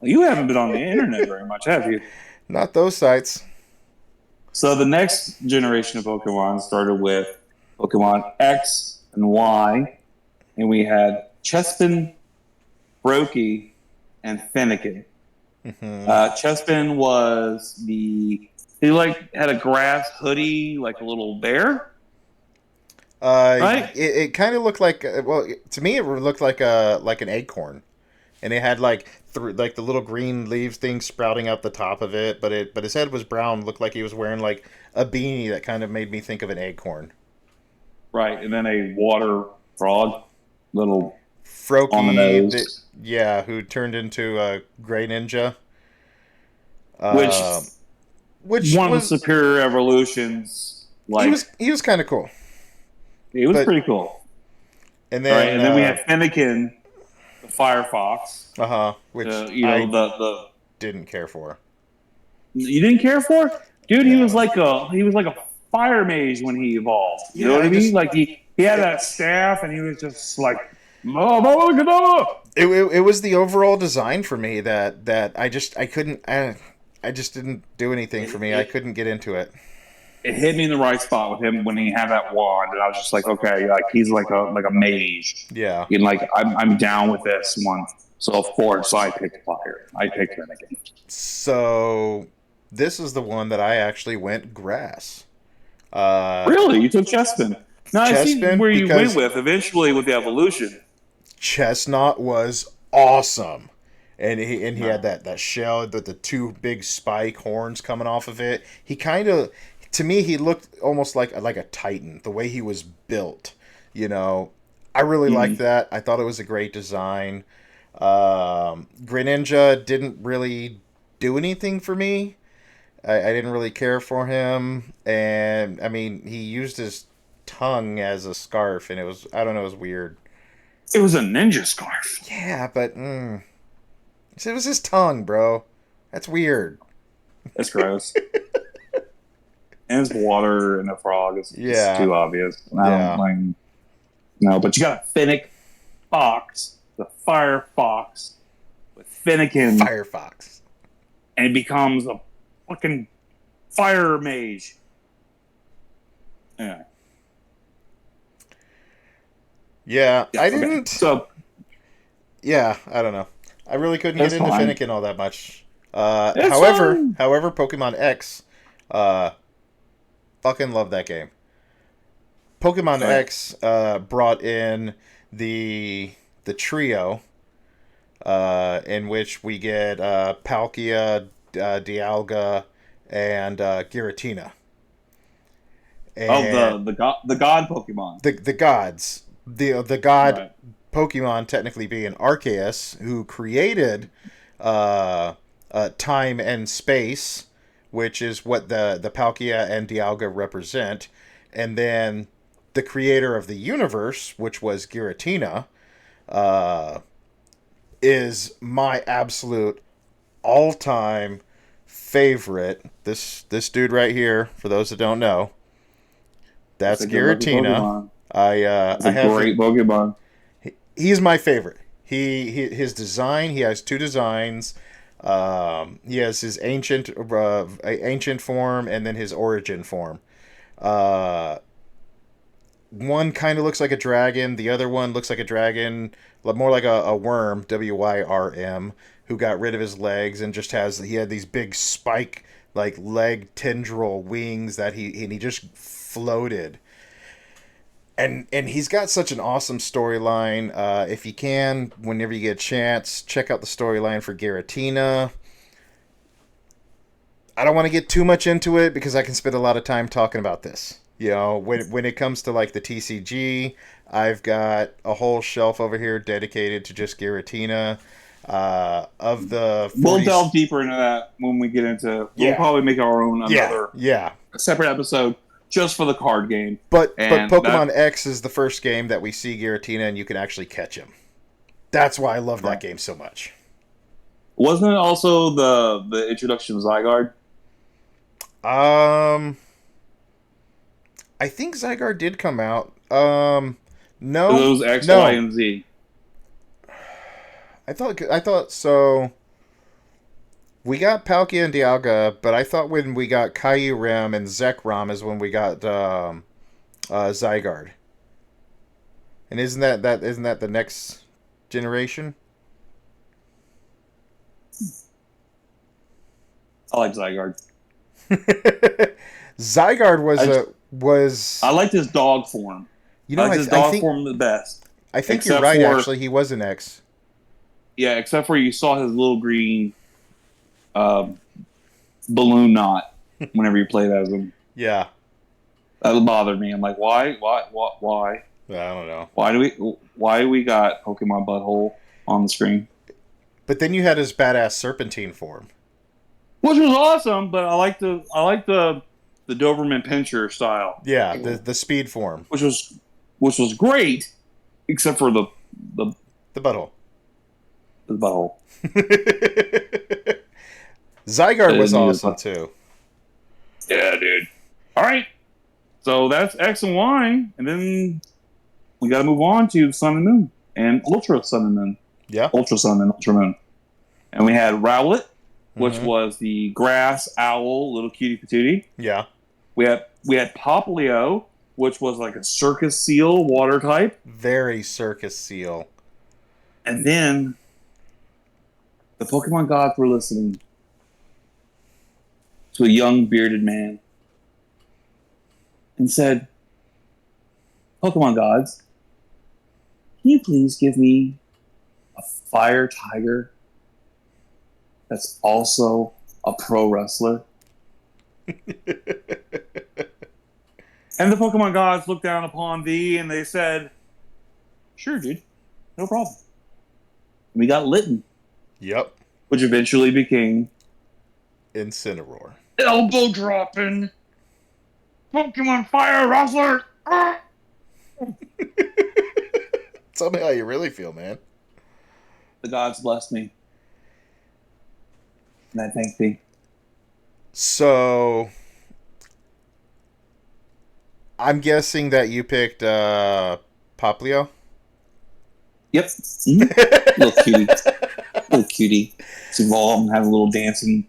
you haven't been on the internet very much, have you? Not those sites. So the next generation of Pokemon started with Pokemon X and Y, and we had Chespin, Brokey, and Fennekin. Hmm. Chespin was he like had a grass hoodie, like a little bear, right? It kind of looked like to me it looked like an acorn, and it had like the little green leaves thing sprouting out the top of it, but his head was brown, looked like he was wearing like a beanie that kind of made me think of an acorn. Right, and then a water frog, little on the Froakie, nose, who turned into a gray ninja, which uh, which one of the was superior evolutions. Like he was kind of cool, it was but pretty cool. and All right, then and then we had Fennekin, the Firefox. which I The didn't care for. you didn't care for, dude. No. He was like a fire mage when he evolved. You know Yeah, what I I mean? just Like he had that staff, and he was just like, oh, it was the overall design for me that I couldn't I just didn't do anything for me. I it, couldn't get into it. it hit me in the right spot with him when he had that wand, and I was just like, okay, like he's like a mage, Yeah. and like I'm down with this one. So of course I picked fire. I picked Fennekin. So this is the one that I actually went grass. Uh, Really? You took Chespin? Now I see Chespin, where you went because with eventually with the evolution. Chestnut was awesome. And he had No. that shell with the two big spike horns coming off of it. He kind of, to me, he looked almost like a Titan, the way he was built. You know, I really liked Mhm. that. I thought it was a great design. Greninja didn't really do anything for me. I didn't really care for him, and I mean, he used his tongue as a scarf, and I don't know, it was weird. It was a ninja scarf. Yeah, but it was his tongue, bro. That's weird. That's gross. And it's water and a frog. It's Yeah, too obvious. I don't yeah. like. No, but you got a Finnick fox, the fire fox with Finnegan, Firefox. and it becomes a fucking fire mage. Yeah. Yeah, Yeah. I Okay. didn't. So Yeah, I don't know. I really couldn't get that's into fine. Finnegan all that much. It's fine. However, Pokemon X, uh, fucking love that game. Pokemon Oh yeah. X brought in the the trio, in which we get Palkia, Dialga, and Giratina, Oh, and the god Pokemon. the gods, the god Right. Pokemon technically being Arceus, who created time and space, which is what the Palkia and Dialga represent, and then the creator of the universe, which was Giratina, uh, is my absolute all-time favorite. This dude right here, for those that don't know, That's that's a good looking Giratina. Pokemon. That's I a have great Pokemon. he's my favorite. His design. He has two designs. He has his ancient form and then his origin form. Uh, One kind of looks like a dragon. The other one looks like a dragon, more like a worm. Wyrm, who got rid of his legs and just he had these big spike like leg tendril wings that he just floated, and he's got such an awesome storyline. If you can, whenever you get a chance, check out the storyline for Giratina. I don't want to get too much into it because I can spend a lot of time talking about this. You know, when it comes to like the TCG, I've got a whole shelf over here dedicated to just Giratina. Of the We'll 40, delve deeper into that when we get into. We'll yeah, probably make our own yeah, another yeah. separate episode just for the card game. But And that Pokemon X is the first game that we see Giratina and you can actually catch him. That's why I love that right. game so much. Wasn't it also the introduction of Zygarde? Um, I think Zygarde did come out. No, Those X, Y, no. and Z. I thought so. We got Palkia and Dialga, but I thought when we got Kyurem and Zekrom is when we got Zygarde. And isn't that the next generation? I like Zygarde. Zygarde was I a was I liked his dog form. you I know liked his I dog think form the best. you're Except right. for Actually, he was an X. yeah, except for you saw his little green um, balloon knot whenever you played as him. Yeah, That bothered me. I'm like, why? I don't know. Why do we got Pokemon Butthole on the screen? But then you had his badass Serpentine form. Which was awesome, but I like the Doberman Pinscher style, Yeah, the speed form, which was great, except for the, the butthole. the butthole. Zygarde It was needed awesome too. Yeah, dude. All right, so that's X and Y, and then we got to move on to Sun and Moon and Ultra Sun and Moon, Yeah. Ultra Sun and Ultra Moon, and we had Rowlet, which Mm-hmm. was the grass owl, little cutie patootie. Yeah. We had Poplio, which was like a circus seal water type. Very circus seal. And then the Pokemon gods were listening. to a young bearded man and said, Pokemon gods, can you please give me a fire tiger that's also a pro wrestler? And the Pokemon gods looked down upon thee and they said, sure, dude, no problem. And we got Litten. Yep. Which eventually became Incineroar. elbow dropping Pokemon Fire Wrestler. Tell me how you really feel, man. The gods blessed me. And I thank thee. So, I'm guessing that you picked Poplio? Yep. Mm-hmm. Little cutie. Little cutie. It's evolved and has a little dancing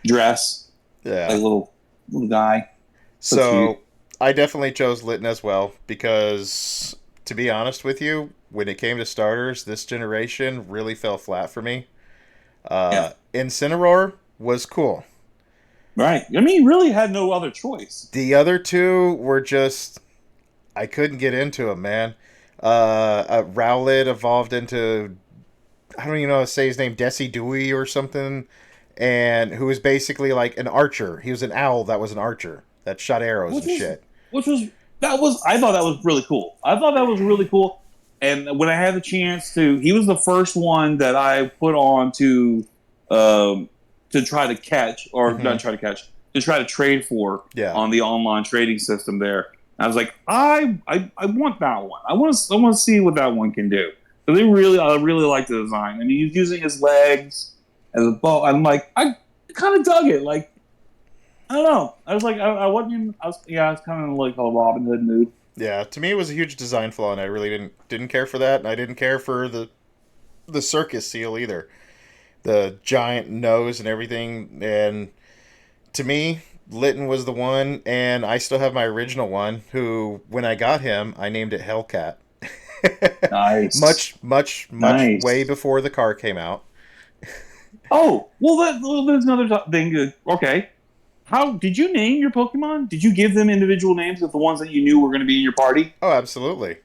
dress. Yeah. Like a little guy. So I definitely chose Litten as well because, to be honest with you, when it came to starters, this generation really fell flat for me. Incineroar was cool. Right. I mean, you really had no other choice. The other two were just... I couldn't get into them, man. Rowlet evolved into... I don't even know how to say his name. Decidui or something. And who was basically like an archer. He was an owl that was an archer. That shot arrows and shit. I thought that was really cool. And when I had the chance to, he was the first one that I put on to try to catch, or not try to catch, to try to trade for on the online trading system there. And I was like, I want that one. I want to see what that one can do. So I really like the design. I mean, he's using his legs as a bow. I'm like, I kind of dug it. Like, I don't know. I was like, I wasn't. I was kind of like a Robin Hood mood. Yeah, to me it was a huge design flaw, and I really didn't care for that, and I didn't care for the circus seal either, the giant nose and everything. And to me, Litten was the one, and I still have my original one. Who, when I got him, I named it Hellcat. Nice. much Nice. way before the car came out. Oh, well, there's another thing. Okay. How did you name your Pokemon? Did you give them individual names of the ones that you knew were going to be in your party? Oh, absolutely.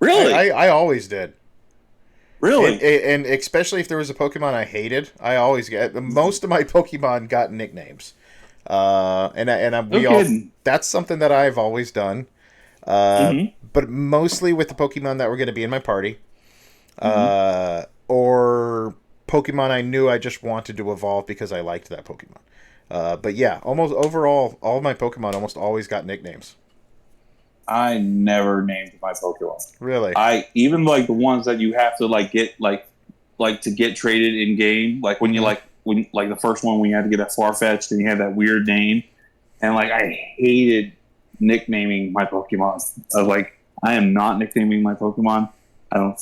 Really? I always did. Really? And especially if there was a Pokemon I hated, I always get... Most of my Pokemon got nicknames. That's something that I've always done. But mostly with the Pokemon that were going to be in my party. Or Pokemon I knew I just wanted to evolve because I liked that Pokemon. But yeah, almost overall, all of my Pokemon almost always got nicknames. I never named my Pokemon. Really? I even like the ones that you have to like get like to get traded in game. Like when you when the first one when you had to get that Farfetch'd and you had that weird name, and like I hated nicknaming my Pokemon. I was like, I am not nicknaming my Pokemon. I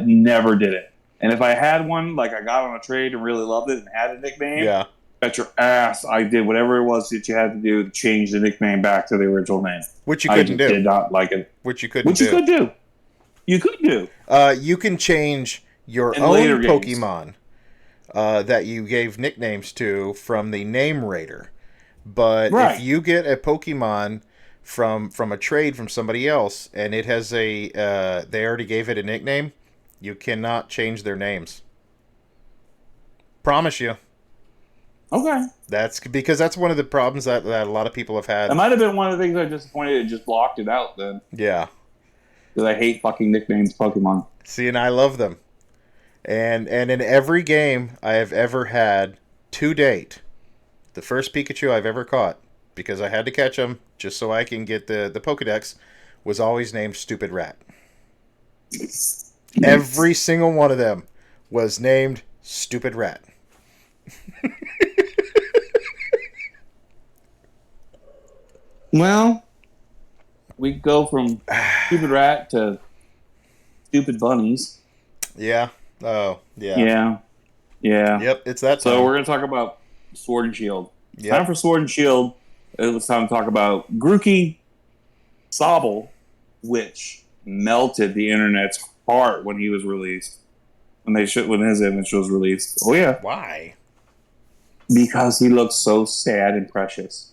never did it. And if I had one, like I got on a trade and really loved it and had a nickname, bet your ass I did whatever it was that you had to do to change the nickname back to the original name. Which you couldn't do. I did not like it. Which you couldn't do. Which you could do. You could do. You can change your own Pokemon that you gave nicknames to from the name raider. But if you get a Pokemon from a trade from somebody else and it has they already gave it a nickname, you cannot change their names. Promise you. Okay. That's because that's one of the problems that a lot of people have had. That might have been one of the things I disappointed. It just blocked it out then. Yeah. Because I hate fucking nicknames Pokemon. See, and I love them. And in every game I have ever had to date, the first Pikachu I've ever caught, because I had to catch him just so I can get the Pokedex, was always named Stupid Rat. Every single one of them was named Stupid Rat. Well, we go from Stupid Rat to Stupid Bunnies. Yeah. Oh, yeah. Yeah. Yep, it's that time. So we're going to talk about Sword and Shield. Yep. Time for Sword and Shield. It was time to talk about Grookey Sobble, which melted the internet's heart when he was released. When his image was released. Oh, yeah. Why? Because he looks so sad and precious.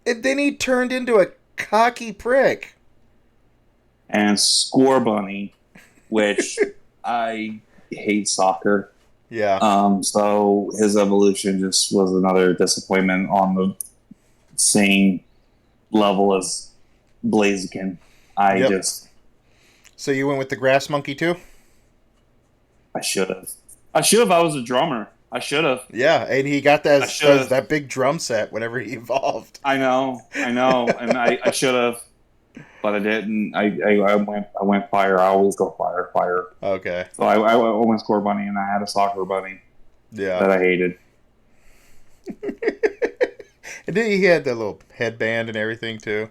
And then he turned into a cocky prick. And Score Bunny, which I hate soccer. Yeah. So his evolution just was another disappointment on the same level as Blaziken. Yep. So you went with the grass monkey too? I should have. I should have. I was a drummer. I should have. Yeah, and he got that big drum set whenever he evolved. I know, and I should have, but I didn't. I went fire. I always go fire. Okay. So I went Score Bunny, and I had a soccer bunny that I hated. And then he had the little headband and everything too.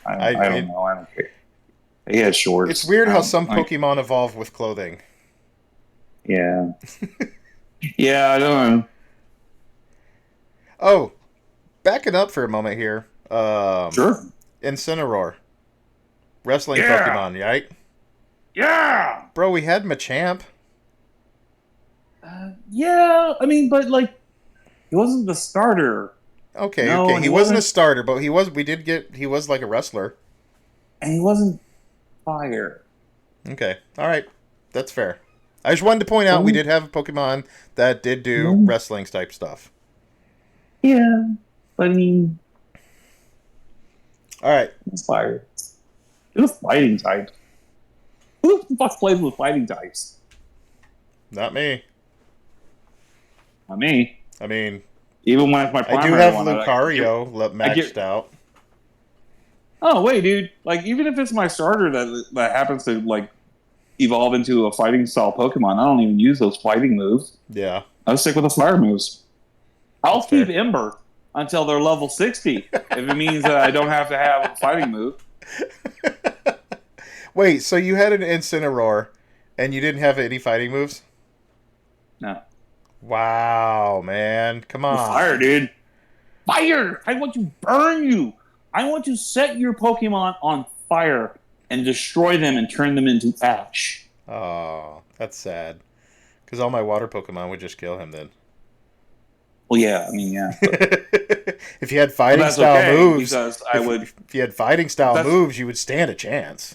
I don't know. I don't care. He had shorts. It's weird how some Pokemon evolve with clothing. Yeah. Yeah, I don't know. Oh, backing up for a moment here. Sure. Incineroar. Wrestling Pokemon, right? Yeah! Bro, we had Machamp. Yeah, I mean, but like, he wasn't the starter. Okay, no, okay. He wasn't a starter, but he was like a wrestler. And he wasn't fire. Okay, alright. That's fair. I just wanted to point out we did have a Pokemon that did do wrestling type stuff. Yeah, but I mean... Alright. It was fire. It was fighting type. Who the fuck plays with fighting types? Not me. Not me. I mean... Even when it's my primary I do have one, Lucario maxed out. Oh, wait, dude. Like, even if it's my starter that happens to, like, evolve into a fighting style Pokemon, I don't even use those fighting moves. Yeah. I'll stick with the fire moves. I'll keep Ember until they're level 60 if it means that I don't have to have a fighting move. Wait, so you had an Incineroar and you didn't have any fighting moves? No. Wow, man. Come on. Fire, dude. Fire! I want to burn you. I want to set your Pokemon on fire and destroy them and turn them into ash. Oh, that's sad. Because all my water Pokemon would just kill him then. Well, yeah, I mean, yeah. If you had fighting style moves, if you had fighting style moves, you would stand a chance.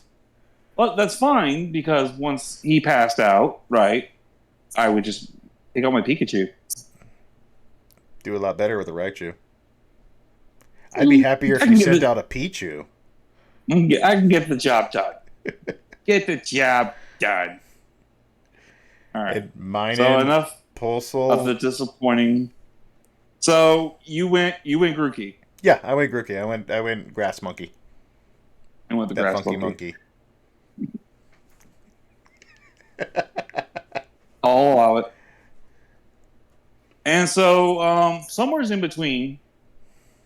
Well, that's fine because once he passed out, right, I would just take out my Pikachu. Do a lot better with a Raichu. I'd be happier if you sent out a Pichu. I can get the job done. Get the job done. All right. So enough of the disappointing. So you went Grookey. Yeah, I went Grookey. I went Grass Monkey. I went the Grass Monkey. I'll allow it. And so somewhere in between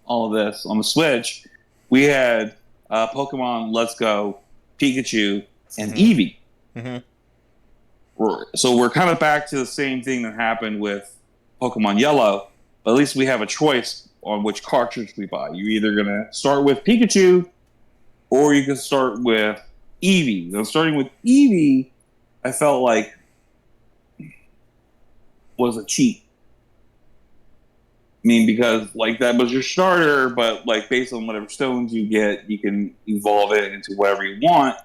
all of this on the Switch, we had Pokemon Let's Go, Pikachu, and Eevee. So we're kind of back to the same thing that happened with Pokemon Yellow, but at least we have a choice on which cartridge we buy. You're either going to start with Pikachu, or you can start with Eevee. So starting with Eevee, I felt like was a cheat. I mean, because like that was your starter, but like based on whatever stones you get, you can evolve it into whatever you want.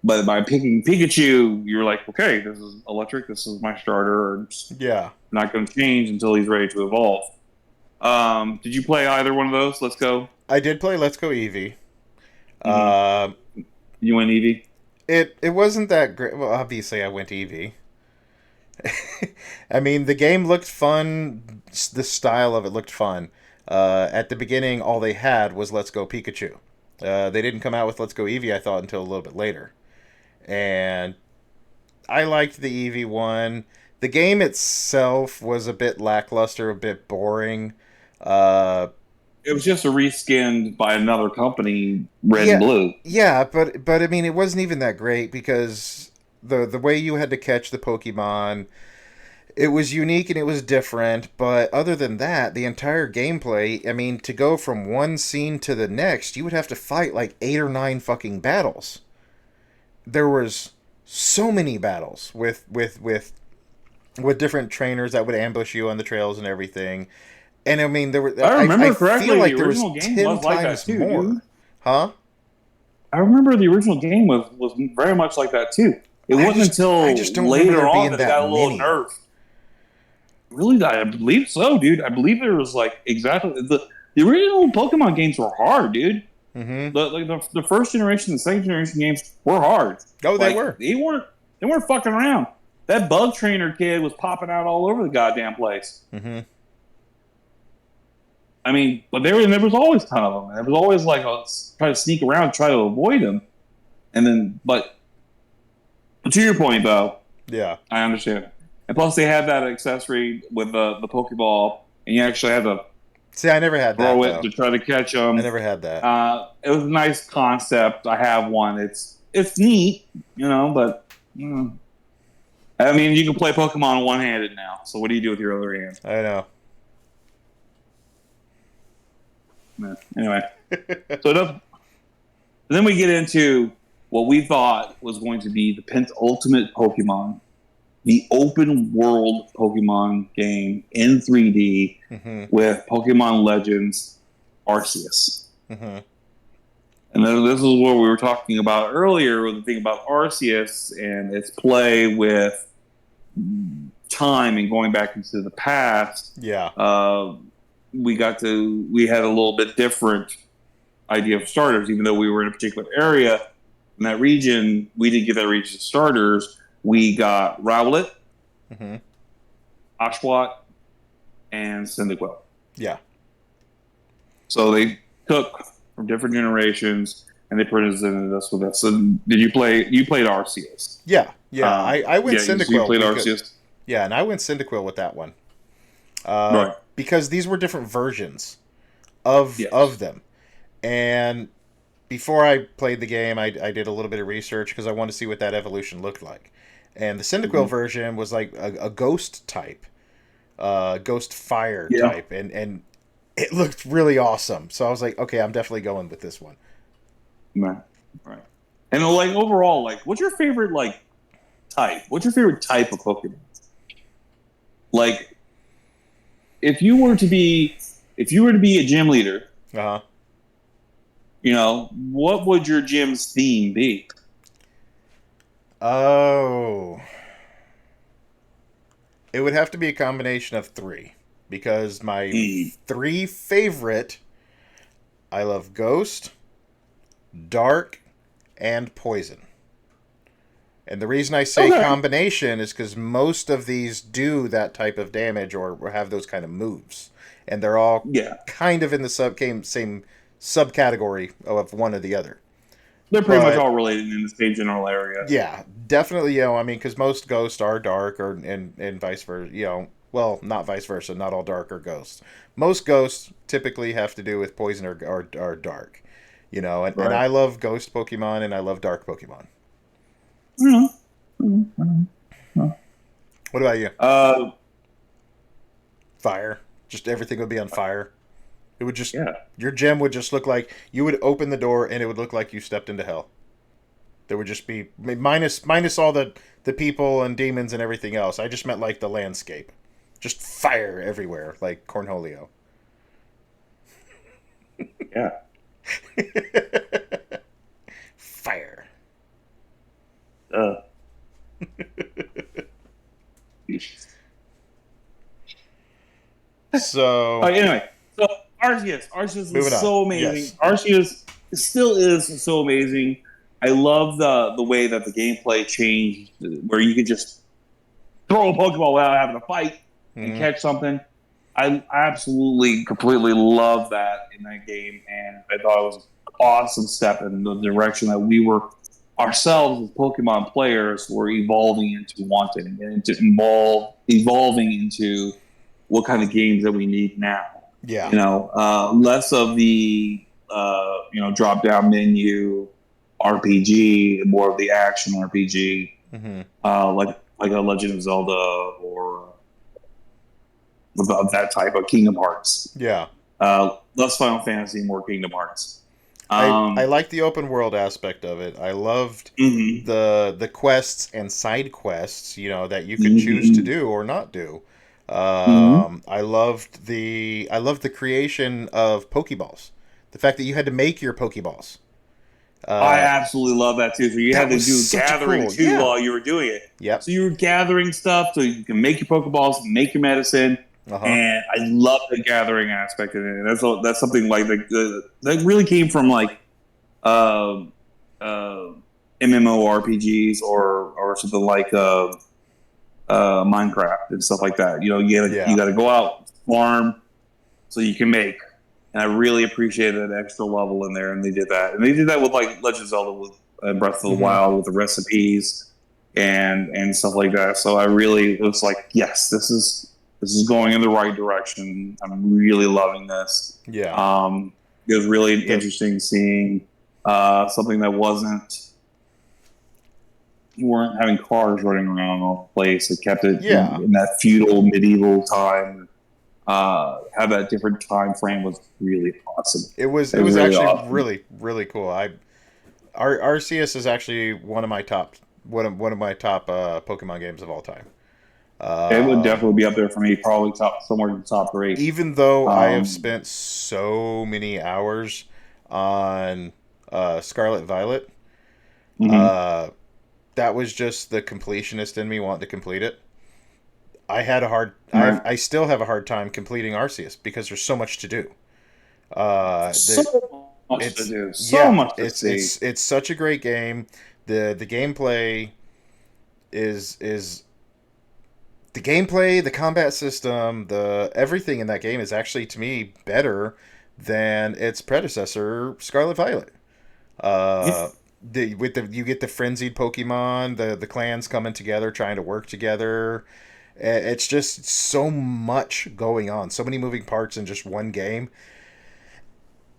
But by picking Pikachu, you're like, okay, this is electric. This is my starter. Yeah, not going to change until he's ready to evolve. Did you play either one of those? Let's Go. I did play Let's Go Eevee. You went Eevee. It wasn't that great. Well, obviously, I went Eevee. I mean, the game looked fun. The style of it looked fun. At the beginning, all they had was Let's Go Pikachu. They didn't come out with Let's Go Eevee, I thought, until a little bit later. And I liked the Eevee one. The game itself was a bit lackluster, a bit boring. It was just a reskinned by another company, Red and Blue. Yeah, but I mean, it wasn't even that great because the way you had to catch the Pokemon, it was unique and it was different. But other than that, the entire gameplay, I mean, to go from one scene to the next, you would have to fight like 8 or 9 fucking battles. There was so many battles with with different trainers that would ambush you on the trails and everything. And I mean, I I remember feel correctly, the like there was original game 10 was like that times too, more. dude. Huh? I remember the original game was very much like that too. It wasn't I until just don't remember later there on being that it that got a little many. nerfed. Really, I believe so, dude. I believe there was like exactly the original Pokemon games were hard, dude. Mm-hmm. The first generation and second generation games were hard. Oh, they Like were. they weren't fucking around. That bug trainer kid was popping out all over the goddamn place. Mm-hmm. I mean, but there was always a ton of them. There was always like try to sneak around, try to avoid them, and then but to your point though, Yeah. I understand. And plus, they had that accessory with the Pokeball, and you actually had to See, I never had that, throw it though. to try to catch I them. never had that. It was a nice concept. I have one. It's neat, but I mean, you can play Pokemon one-handed now. So what do you do with your other hand? I know. Anyway, then we get into what we thought was going to be the penultimate Pokemon, the open world Pokemon game in 3D Mm-hmm. with Pokemon Legends Arceus. Mm-hmm. And then this is what we were talking about earlier, the thing about Arceus and its play with time and going back into the past. Yeah. We had a little bit different idea of starters, even though we were in a particular area in that region. We didn't get that region starters. We got Rowlet, Mm-hmm. Oshawott, and Cyndaquil. Yeah. So they took from different generations and they presented us with that. So did you play? You played Arceus. Yeah. Yeah. I went Cyndaquil. So you played because, Arceus. Yeah, and I went Cyndaquil with that one. Right. Because these were different versions of them. And before I played the game, I did a little bit of research because I wanted to see what that evolution looked like. And the Cyndaquil version was like a ghost type, ghost fire type, and it looked really awesome. So I was like, okay, I'm definitely going with this one. Right. And like overall, like, what's your favorite type? What's your favorite type of Pokemon? Like, if you were to be a gym leader, Uh huh. What would your gym's theme be? Oh. It would have to be a combination of three. Because my three favorite, I love Ghost, Dark, and Poison. And the reason I say combination is because most of these do that type of damage or have those kind of moves. And they're all kind of in the same subcategory of one or the other. They're pretty much all related in the same general area. Yeah, definitely. I mean, because most ghosts are dark, and vice versa. Well, not vice versa. Not all dark are ghosts. Most ghosts typically have to do with poison or dark. And I love ghost Pokemon and I love dark Pokemon. What about you? Fire. Just everything would be on fire. It would just your gym would just look like you would open the door and it would look like you stepped into hell. There would just be minus all the people and demons and everything else. I just meant like the landscape. Just fire everywhere, like Cornholio. Yeah. Fire. So anyway, so Arceus is so amazing. Yes. Arceus still is so amazing. I love the way that the gameplay changed, where you could just throw a Pokeball without having to fight and catch something. I absolutely, completely love that in that game, and I thought it was an awesome step in the direction that we were ourselves as Pokemon players were evolving into wanting and evolving into what kind of games that we need now. Yeah. Less of the drop down menu RPG and more of the action RPG, like a Legend of Zelda or of that type of Kingdom Hearts. Yeah. Less Final Fantasy, more Kingdom Hearts. I like the open world aspect of it. I loved Mhm. the quests and side quests, that you could choose to Mhm. do or not do. Mhm. I loved the creation of Pokeballs. The fact that you had to make your Pokeballs. I Uh, absolutely love that too. So you that had to was do such a gathering cool, too yeah. while you were doing it. Yep. So you were gathering stuff so you can make your Pokeballs, make your medicine, Uh huh. and I love the gathering aspect of it. That's something like that really came from like um, uh, MMORPGs or something like Minecraft and stuff like that. You Yeah. got to go out farm so you can make. And I really appreciated that extra level in there, and they did that. And they did that with like Legend of Zelda with Breath of the Mm-hmm. Wild with the recipes and stuff like that. So I really was like, yes, this is going in the right direction. I'm really loving this. Yeah. It was really The interesting seeing something that wasn't you weren't having cars running around all the place. It kept it yeah. in that feudal medieval time. Have that different time frame was really awesome. It It was was really actually awesome. really cool. Arceus is actually one of my top Pokemon games of all time. It would Um, definitely be up there for me, probably top somewhere in the top three. Even though I have Um, spent so many hours on Scarlet Violet, mhm. uh, that was just the completionist in me wanting to complete it. Right. I still have a hard time completing Arceus because there's so much to do. So much to It's do, so yeah, much to see. it's such a great game. The gameplay is the gameplay, the combat system, the everything in that game is actually to me better than its predecessor, Scarlet Violet. Yeah. Uh, you get the frenzied Pokemon, the clans coming together, trying to work together. It's just so much going on, so many moving parts in just one game.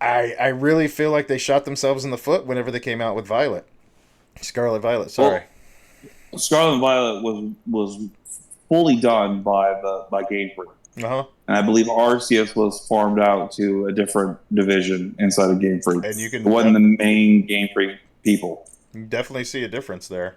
I really feel like they shot themselves in the foot whenever they came out with Scarlet Violet. Sorry. Well, Scarlet and Violet was fully done by Game Freak, Uh huh. and I believe Arceus was farmed out to a different division inside of Game Freak. And It wasn't the main Game Freak people. you can definitely see a difference there.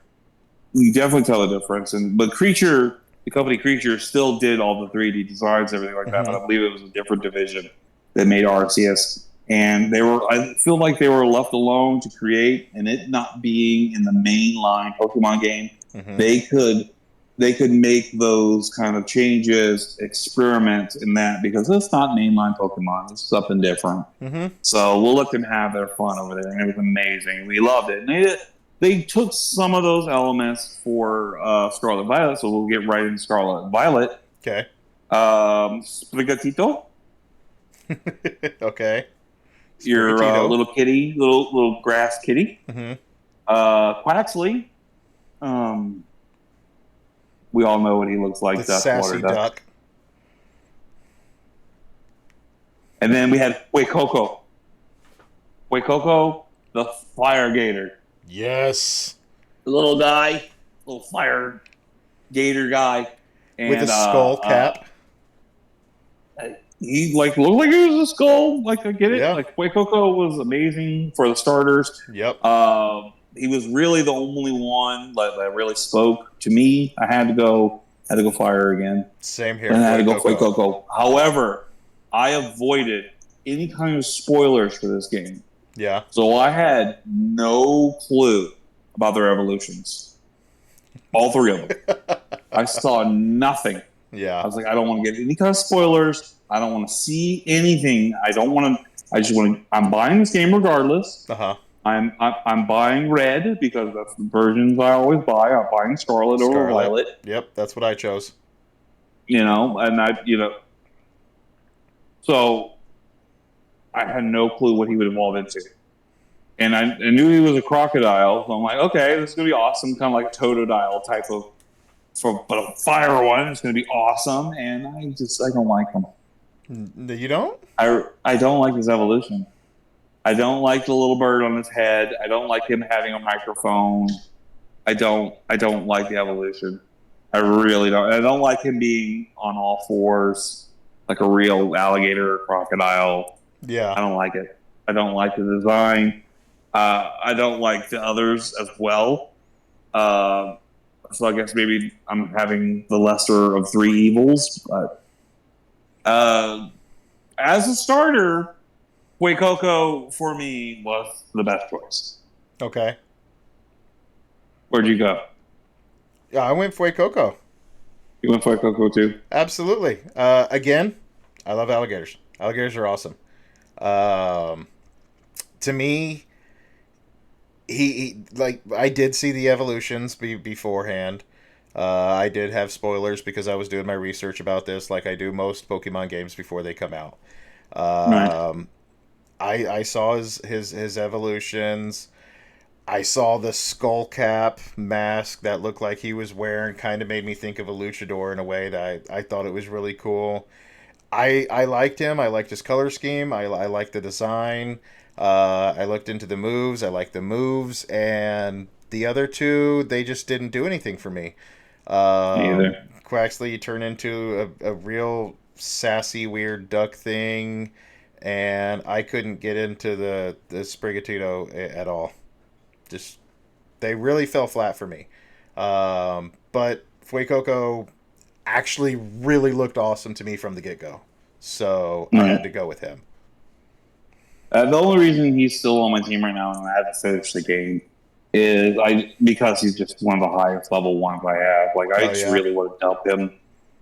You definitely tell the difference. But Creature, the company Creature, still did all the 3D designs, everything like that. But Hmm. I believe it was a different division that made RCS, and they were. I feel like they were left alone to create, and it not being in the mainline Pokemon game, Hmm. they could they could make those kind of changes, experiment in that because it's not mainline Pokemon. It's something different. Hmm. So we'll let them have their fun over there, and it was amazing. We loved it. And they took some of those elements for Scarlet Violet, so we'll get right into Scarlet Violet. Okay. Sprigatito, Okay. your Sprigatito. little kitty, little grass kitty. Hmm. Quaxley, um, we all know what he looks The like. That's Water sassy Dust. duck. And then we had Wacoco, the Fire Gator, Yes. the little guy, little Fire Gator guy, With a and skull cap. he like looked like he was a skull. Like I get it. Yeah. Like Wacoco was amazing for the starters. Yep. He was really the only one that really spoke to me. I had to go fire again, Same here. and I had Koi to go Coco. Wacoco. However, I avoided any kind of spoilers for this game, Yeah. so I had no clue about their evolutions. All three of them. I saw nothing. I Yeah. was like, I don't want to get any kind of spoilers. I don't want to see anything. I don't want to. I just want to. I'm buying this game regardless. Uh huh. I'm buying red because that's the versions I always buy. I'm buying Scarlet over Scarlet. Violet. Yep. That's what I chose. And so I had no clue what he would evolve into. And I knew he was a crocodile. So I'm like, okay, this is gonna be awesome, kind of like a Totodile type of, but a fire one. It's gonna be awesome. And I don't like him. You don't? I don't like his evolution. I don't like the little bird on his head. I don't like him having a microphone. I don't like the evolution. I really don't. I don't like him being on all fours like a real alligator or crocodile. Yeah. I don't like it. I don't like the design. I don't like the others as well. So I guess maybe I'm having the lesser of three evils. But as a starter, Huecoco for me was the best choice. Okay. Where'd you go? Yeah, I went Fuecoco. You went Huecoco too? Absolutely. Again, I love alligators. Alligators are awesome. Um, to me, he like I did see the evolutions beforehand. I did have spoilers because I was doing my research about this, like I do most Pokemon games before they come out. Right. Um, I saw his evolutions. I saw the skull cap mask that looked like he was wearing. Kind of made me think of a luchador in a way that I thought it was really cool. I liked him. I liked his color scheme. I liked the design. I looked into the moves. I liked the moves. And the other two, they just didn't do anything for me. Me either. Quaxley turned into a real sassy, weird duck thing. And I couldn't get into the Sprigatito at all. Just, they really fell flat for me. But Fuecoco actually really looked awesome to me from the get go. So I had Right. to go with him. The only reason he's still on my team right now and I haven't finished the game is because he's just one of the highest level ones I have. Like I Oh, just yeah. really would have dumped him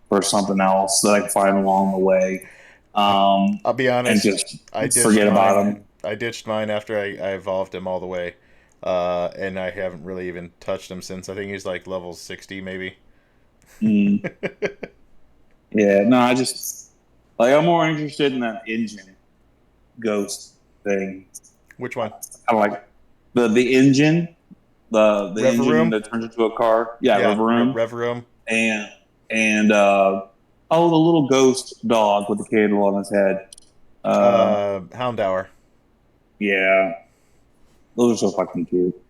for something else that I can find along the way, I'll be and honest. just I ditched forget about mine. him. I ditched mine after I evolved him all the way. And I haven't really even touched him since. I think he's like level 60, maybe. Mm. Yeah, no, I just I'm more interested in that engine ghost thing. Which one? I like the engine, the engine Reverum? that turns into a car. Yeah, Yeah, River Reverum. and and oh, the little ghost dog with the candle on his head. Houndour. Yeah, those are so fucking cute.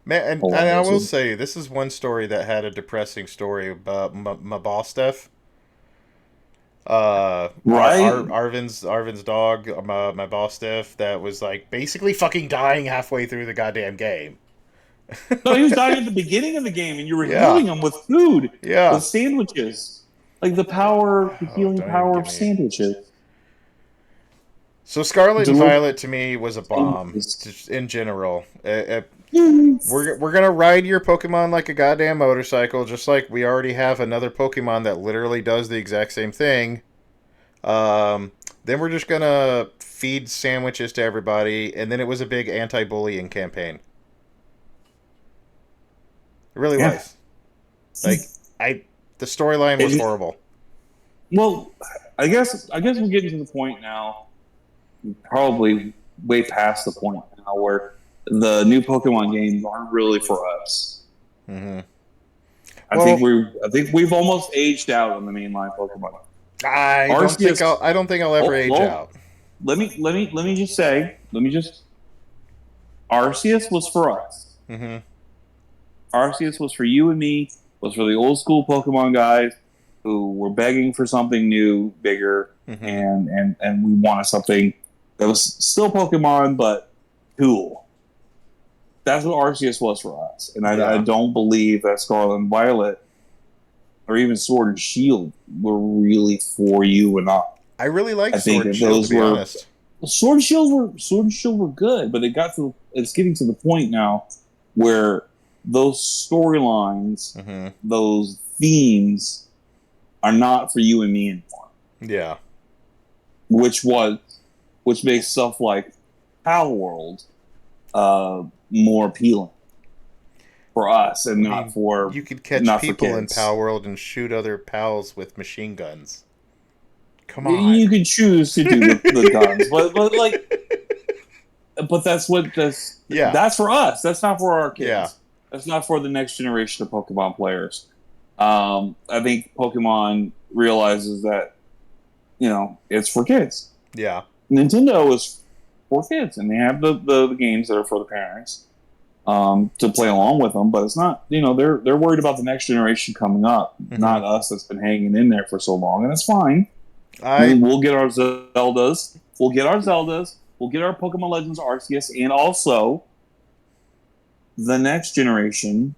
Man, I and love I those. will say, this is one story that had a depressing story about my boss Steph. Right? Arvin's dog, my boss Steph, that was like basically fucking dying halfway through the goddamn game. No, he was dying at the beginning of the game, and you were Yeah, healing him with food, yeah. with sandwiches, like the Oh, healing don't even power get of me. sandwiches. So Scarlet and Delicious Violet to me was a bomb, sandwiches. just in general. We're gonna ride your Pokemon like a goddamn motorcycle, just like we already have another Pokemon that literally does the exact same thing. Then we're just gonna feed sandwiches to everybody, and then it was a big anti-bullying campaign. It really Yeah. was. Like I, the storyline was And, horrible. well, I guess we're getting to the point now, probably way past the point now where the new Pokemon games aren't really for us. Hmm. I think Well, we've almost aged out on the mainline Pokemon. I Arceus, don't think I'll ever oh, age well, out. let me just say, Arceus was for us. Hmm. Arceus was for you and me. Was for the old school Pokemon guys who were begging for something new, bigger, Hmm. and we wanted something that was still Pokemon but cool. That's what Arceus was for us, and I Yeah, don't believe that Scarlet and Violet or even Sword and Shield were really for you and I. I really like I think Sword and that Shield, to those be were honest. Sword and Shield were good, but it's getting to the point now where those storylines, Hmm. those themes are not for you and me anymore. Yeah, Which was which makes stuff like Pal World more appealing for us and I mean, you could catch not for people in kids. Power World and shoot other pals with machine guns. Come You on. can choose to do the guns, but Yeah, that's for us. That's not for our yeah, kids. That's not for the next generation of Pokemon players. I think Pokemon realizes that it's for kids. yeah. Nintendo is for kids, and they have the games that are for the parents to play along with them. But it's not. They're worried about the next generation coming up, Hmm. not us that's been hanging in there for so long, and it's fine. I We'll get our Zeldas. We'll we'll get our Pokemon Legends Arceus, and also the next generation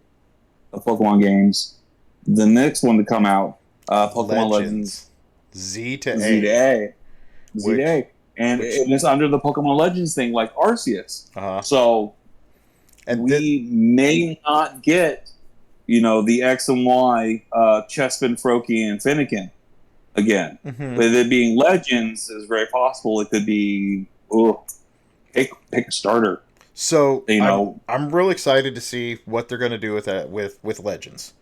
of Pokemon games, the next one to come out, Pokemon Legends Z to Z to A, A. Z to which A. And it's under the Pokemon Legends thing, like Arceus. So and we may not get, the X and Y Chespin, Froakie, and Finnegan again. With it being Legends, is very possible it could be pick a starter. So I'm real excited to see what they're going to do with that with Legends.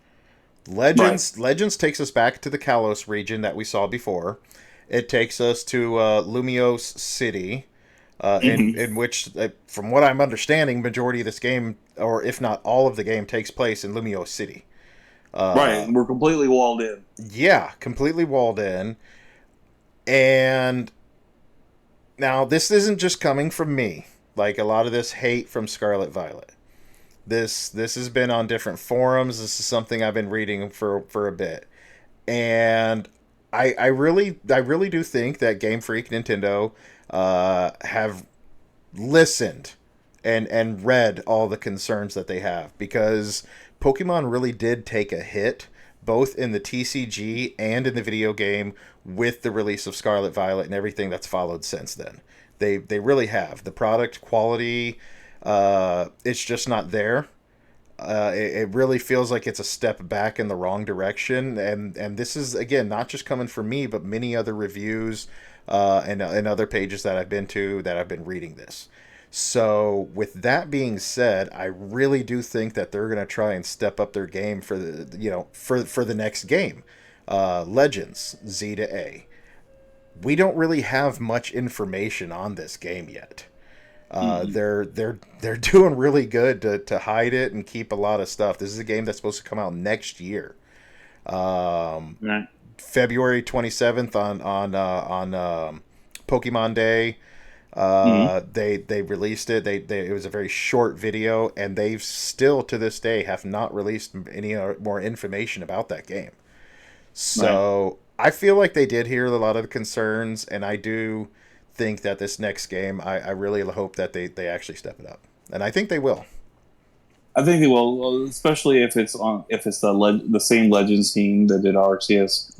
Legends takes us back to the Kalos region that we saw before. It takes us to Lumiose City, in which, from what I'm understanding, majority of this game, or if not all of the game, takes place in Lumiose City. Right, we're completely walled in. Yeah, completely walled in. And now this isn't just coming from me. Like a lot of this hate from Scarlet Violet. This has been on different forums. This is something I've been reading for a bit. And I really do think that Game Freak Nintendo have listened and read all the concerns that they have, because Pokemon really did take a hit both in the TCG and in the video game with the release of Scarlet Violet and everything that's followed since then. They really have. The product quality, it's just not there. It really feels like it's a step back in the wrong direction, and this is, again, not just coming from me, but many other reviews and other pages that I've been to that I've been reading this. So with that being said, I really do think that they're going to try and step up their game for the for the next game, Legends Z to A. We don't really have much information on this game yet. They're doing really good to hide it and keep a lot of stuff. This is a game that's supposed to come out next year, February 27th on Pokemon Day. They released it. It was a very short video, and they've still to this day have not released any more information about that game. So I feel like they did hear a lot of the concerns, and I do think that this next game, I really hope that they actually step it up, and I think they will. I think they will, especially if it's the same Legends team that did Arceus.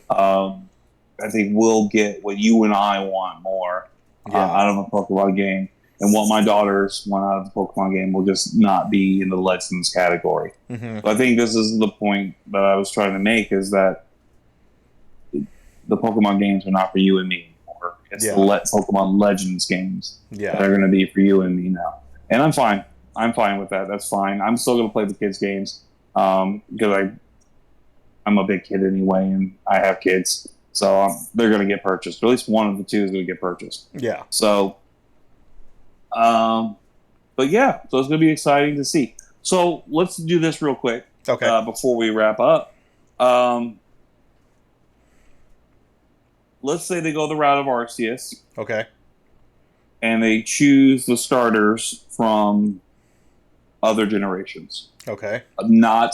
I think we'll get what you and I want more out of a Pokemon game, and what my daughters want out of the Pokemon game will just not be in the Legends category. So I think this is the point that I was trying to make, is that the Pokemon games are not for you and me anymore. It's the Pokemon Legends games that are going to be for you and me now. And I'm fine. I'm fine with that. That's fine. I'm still going to play the kids' games because I'm a big kid anyway, and I have kids. So they're going to get purchased. Or at least one of the two is going to get purchased. Yeah. So, but yeah, so it's going to be exciting to see. So let's do this real quick. Okay. Before we wrap up. Let's say they go the route of Arceus. Okay. And they choose the starters from other generations. Okay. Not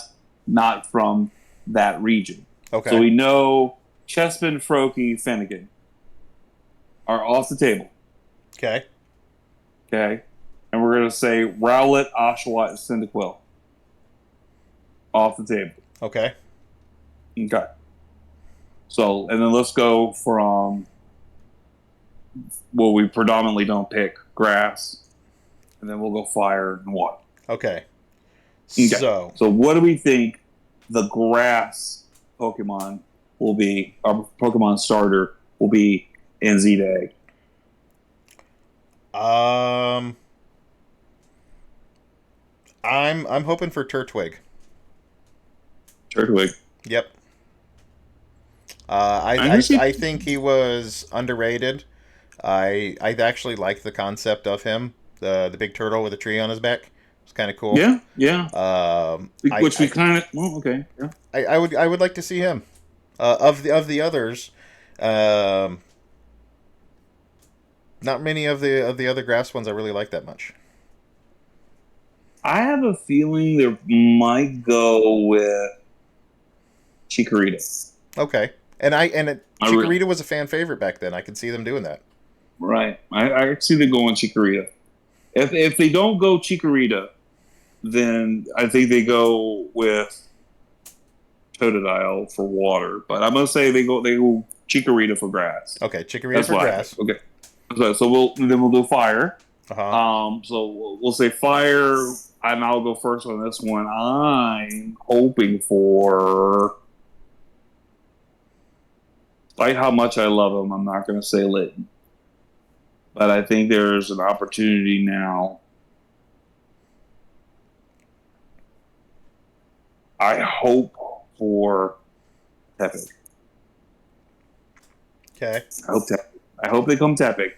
from that region. Okay. So we know Chespin, Froakie, Finnegan are off the table. Okay. Okay. And we're going to say Rowlet, Oshawott, and Cyndaquil. Off the table. Okay. Okay. So, and then let's go from we predominantly don't pick, grass, and then we'll go fire and water. Okay. So what do we think the grass Pokemon will be, our Pokemon starter will be in Z Day? I'm hoping for Turtwig. Turtwig. Yep. I think he was underrated. I actually like the concept of him, the big turtle with a tree on his back. It's kind of cool. Yeah, yeah. Which we kind of okay. Yeah. I would like to see him. Of the others, not many of the other grass ones I really like that much. I have a feeling they might go with Chikorita. Okay. And Chikorita was a fan favorite back then. I could see them doing that. Right. I see them going Chikorita. If they don't go Chikorita, then I think they go with Totodile for water. But I'm gonna say they go Chikorita for grass. Okay, Chikorita That's for what grass. I think. Okay. So we'll do fire. Uh-huh. So we'll say fire, and I'll go first on this one. I'm hoping for, despite how much I love him, I'm not going to say Litten. But I think there's an opportunity now. I hope for Tepig. Okay. I hope they come Tepig.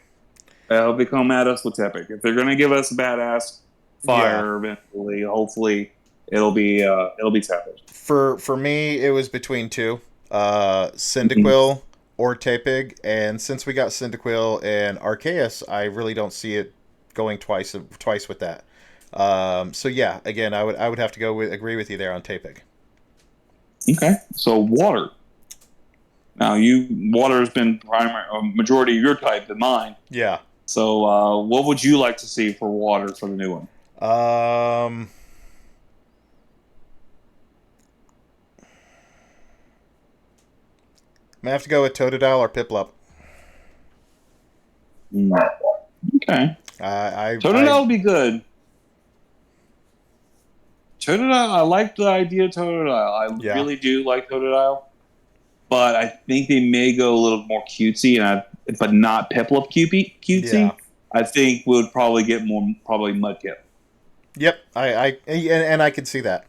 I hope they come at us with Tepig. If they're going to give us badass fire eventually, hopefully it'll be Tepig. For me, it was between two, Mhm. Cyndaquil or Tepig, and since we got Cyndaquil and Arceus, I really don't see it going twice with that. So yeah, again, I would have to agree with you there on Tepig. Okay, so water. Now, water has been primary, a majority of your type than mine. Yeah. So, what would you like to see for water for the new one? Um. I have to go with Totodile or Piplup. Okay, I Totodile would be good. Totodile, I like the idea of Totodile. I yeah. really do like Totodile, but I think they may go a little more cutesy, but not Piplup Yeah. cutesy. I think we would probably get more probably Mudkip. Yep. And I could see that.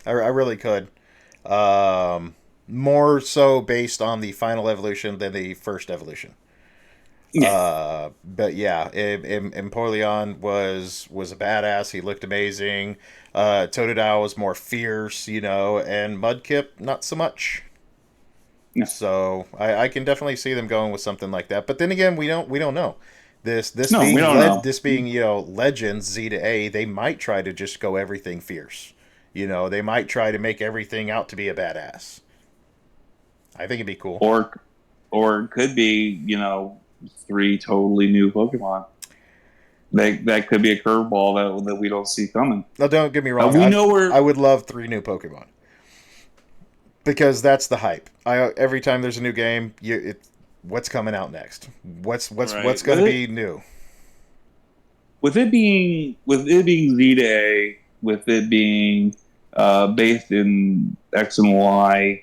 I really could. Um, More so based on the final evolution than the first evolution. Yeah, But yeah, Empoleon was a badass. He looked amazing. Totodile was more fierce, and Mudkip not so much. yeah. So I can definitely see them going with something like that. But then again, we don't know. This No, we being don't know. Legends Z to A, they might try to just go everything fierce. They might try to make everything out to be a badass. I think it'd be cool. Or it could be, three totally new Pokemon. That could be a curveball that we don't see coming. Now, don't get me wrong. We know we're I would love 3 new Pokemon because that's the hype. Every time there's a new game, what's coming out next? What's right going to be new? With it being Z to A, with it being based in X and Y.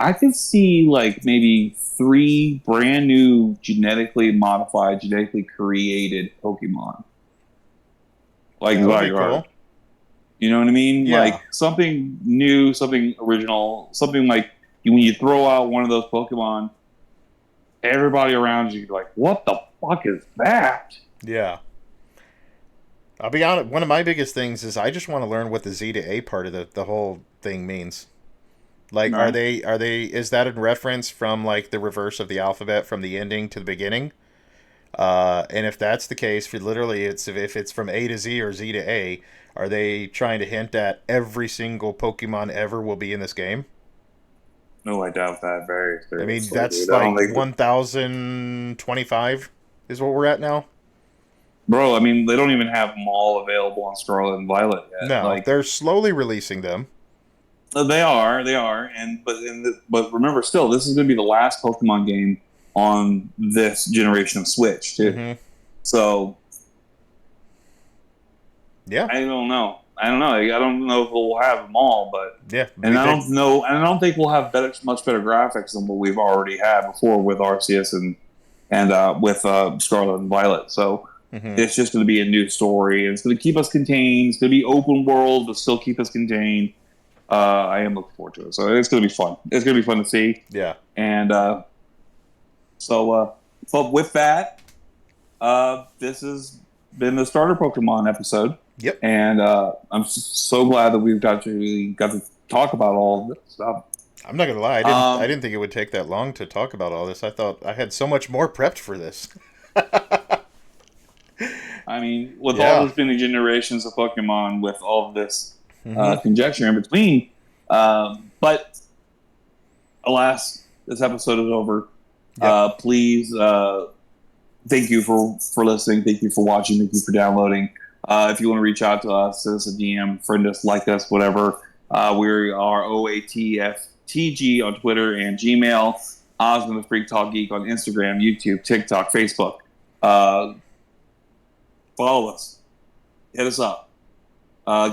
I could see like maybe 3 brand new genetically modified, genetically created Pokemon, like That would be Zygarde. cool. You know what I mean? Yeah. Like something new, something original, something like when you throw out one of those Pokemon, everybody around you like, "What the fuck is that?" Yeah. I'll be honest. One of my biggest things is I just want to learn what the Z to A part of the whole thing means. Like, Right? is that in reference from like the reverse of the alphabet from the ending to the beginning? And if that's the case, for literally, if it's from A to Z or Z to A, are they trying to hint at every single Pokemon ever will be in this game? No, I doubt that very I mean, seriously, that's dude. I don't like think, 1,025 is what we're at now. bro. I mean, they don't even have them all available on Scarlet and Violet yet. No, Like they're slowly releasing them. they are, but remember, still, this is going to be the last Pokemon game on this generation of Switch too. Mm-hmm. So Yeah, I don't know. I don't know. I don't know if we'll have them all, but yeah. and I don't know. And I don't think we'll have much better graphics than what we've already had before with Arceus and with Scarlet and Violet. So Mm-hmm. it's just going to be a new story, and it's going to keep us contained. It's going to be open world, but still keep us contained. I am looking forward to it. So it's going to be fun. It's going to be fun to see. Yeah. And but with that, this has been the starter Pokemon episode. Yep. And so glad that we've got to talk about all of this stuff. I'm not gonna lie. I didn't think it would take that long to talk about all this. I thought I had so much more prepped for this. I mean, with all Yeah. this many generations of Pokemon, with all of this Mm-hmm. conjecture in between, but alas, this episode is over. Yep. Please thank you for listening. Thank you for watching. Thank you for downloading. If you want to reach out to us, send us a DM, friend us, like us, whatever. We are OATFTG on Twitter and Gmail. Osmond the Freak Talk Geek on Instagram, YouTube, TikTok, Facebook. Follow us. Hit us up.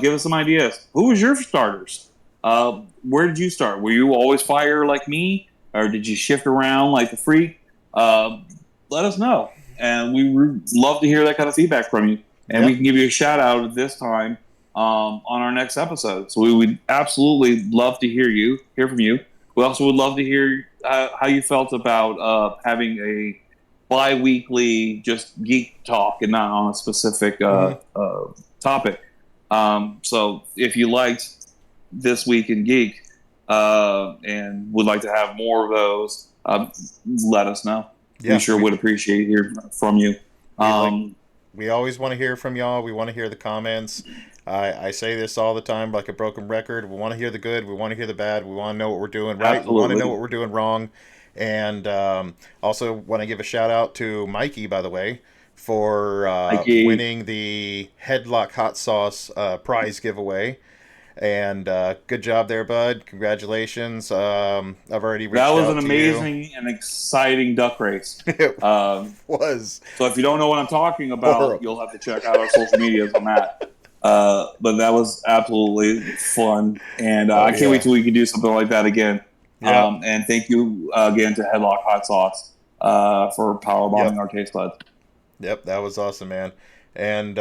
Give us some ideas. Who was your starters? Where did you start? Were you always fire like me? Or did you shift around like the Freak? Let us know. And we would love to hear that kind of feedback from you. And we can give you a shout out this time on our next episode. So we would absolutely love to hear from you. We also would love to hear how you felt about having a bi-weekly just geek talk and not on a specific topic. So if you liked This Week in Geek and would like to have more of those, let us know. Yeah, we sure would appreciate hearing from you. We always want to hear from y'all. We want to hear the comments. I say this all the time like a broken record. We want to hear the good. We want to hear the bad. We want to know what we're doing right. Absolutely. We want to know what we're doing wrong. And also want to give a shout out to Mikey, by the way, for winning the Headlock Hot Sauce prize giveaway. And good job there, bud. Congratulations. I've already reached out to you. That was an amazing and exciting duck race. It was. So if you don't know what I'm talking about, you'll have to check out our social medias on that. But that was absolutely fun. And I can't wait till we can do something like that again. Yeah. And thank you again to Headlock Hot Sauce for powerbombing our taste buds. Yep, that was awesome, man. And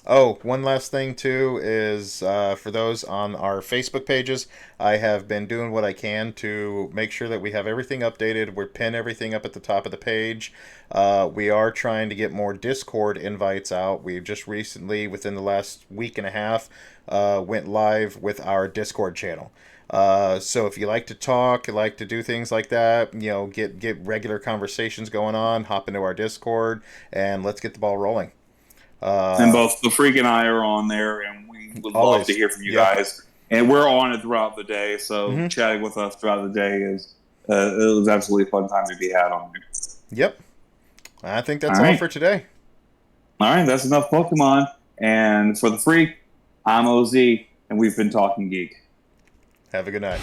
one last thing too is for those on our Facebook pages, I have been doing what I can to make sure that we have everything updated. We're pinning everything up at the top of the page. We are trying to get more Discord invites out. We've just recently, within the last week and a half, went live with our Discord channel. So if you like to talk, you like to do things like that, get regular conversations going on, hop into our Discord, and let's get the ball rolling. And both the Freak and I are on there, and we would love to hear from you guys. And we're on it throughout the day, so chatting with us throughout the day it was absolutely a fun time to be had on here. Yep. I think that's all for today. All right, that's enough Pokemon. And for the Freak, I'm OZ, and we've been talking geek. Have a good night.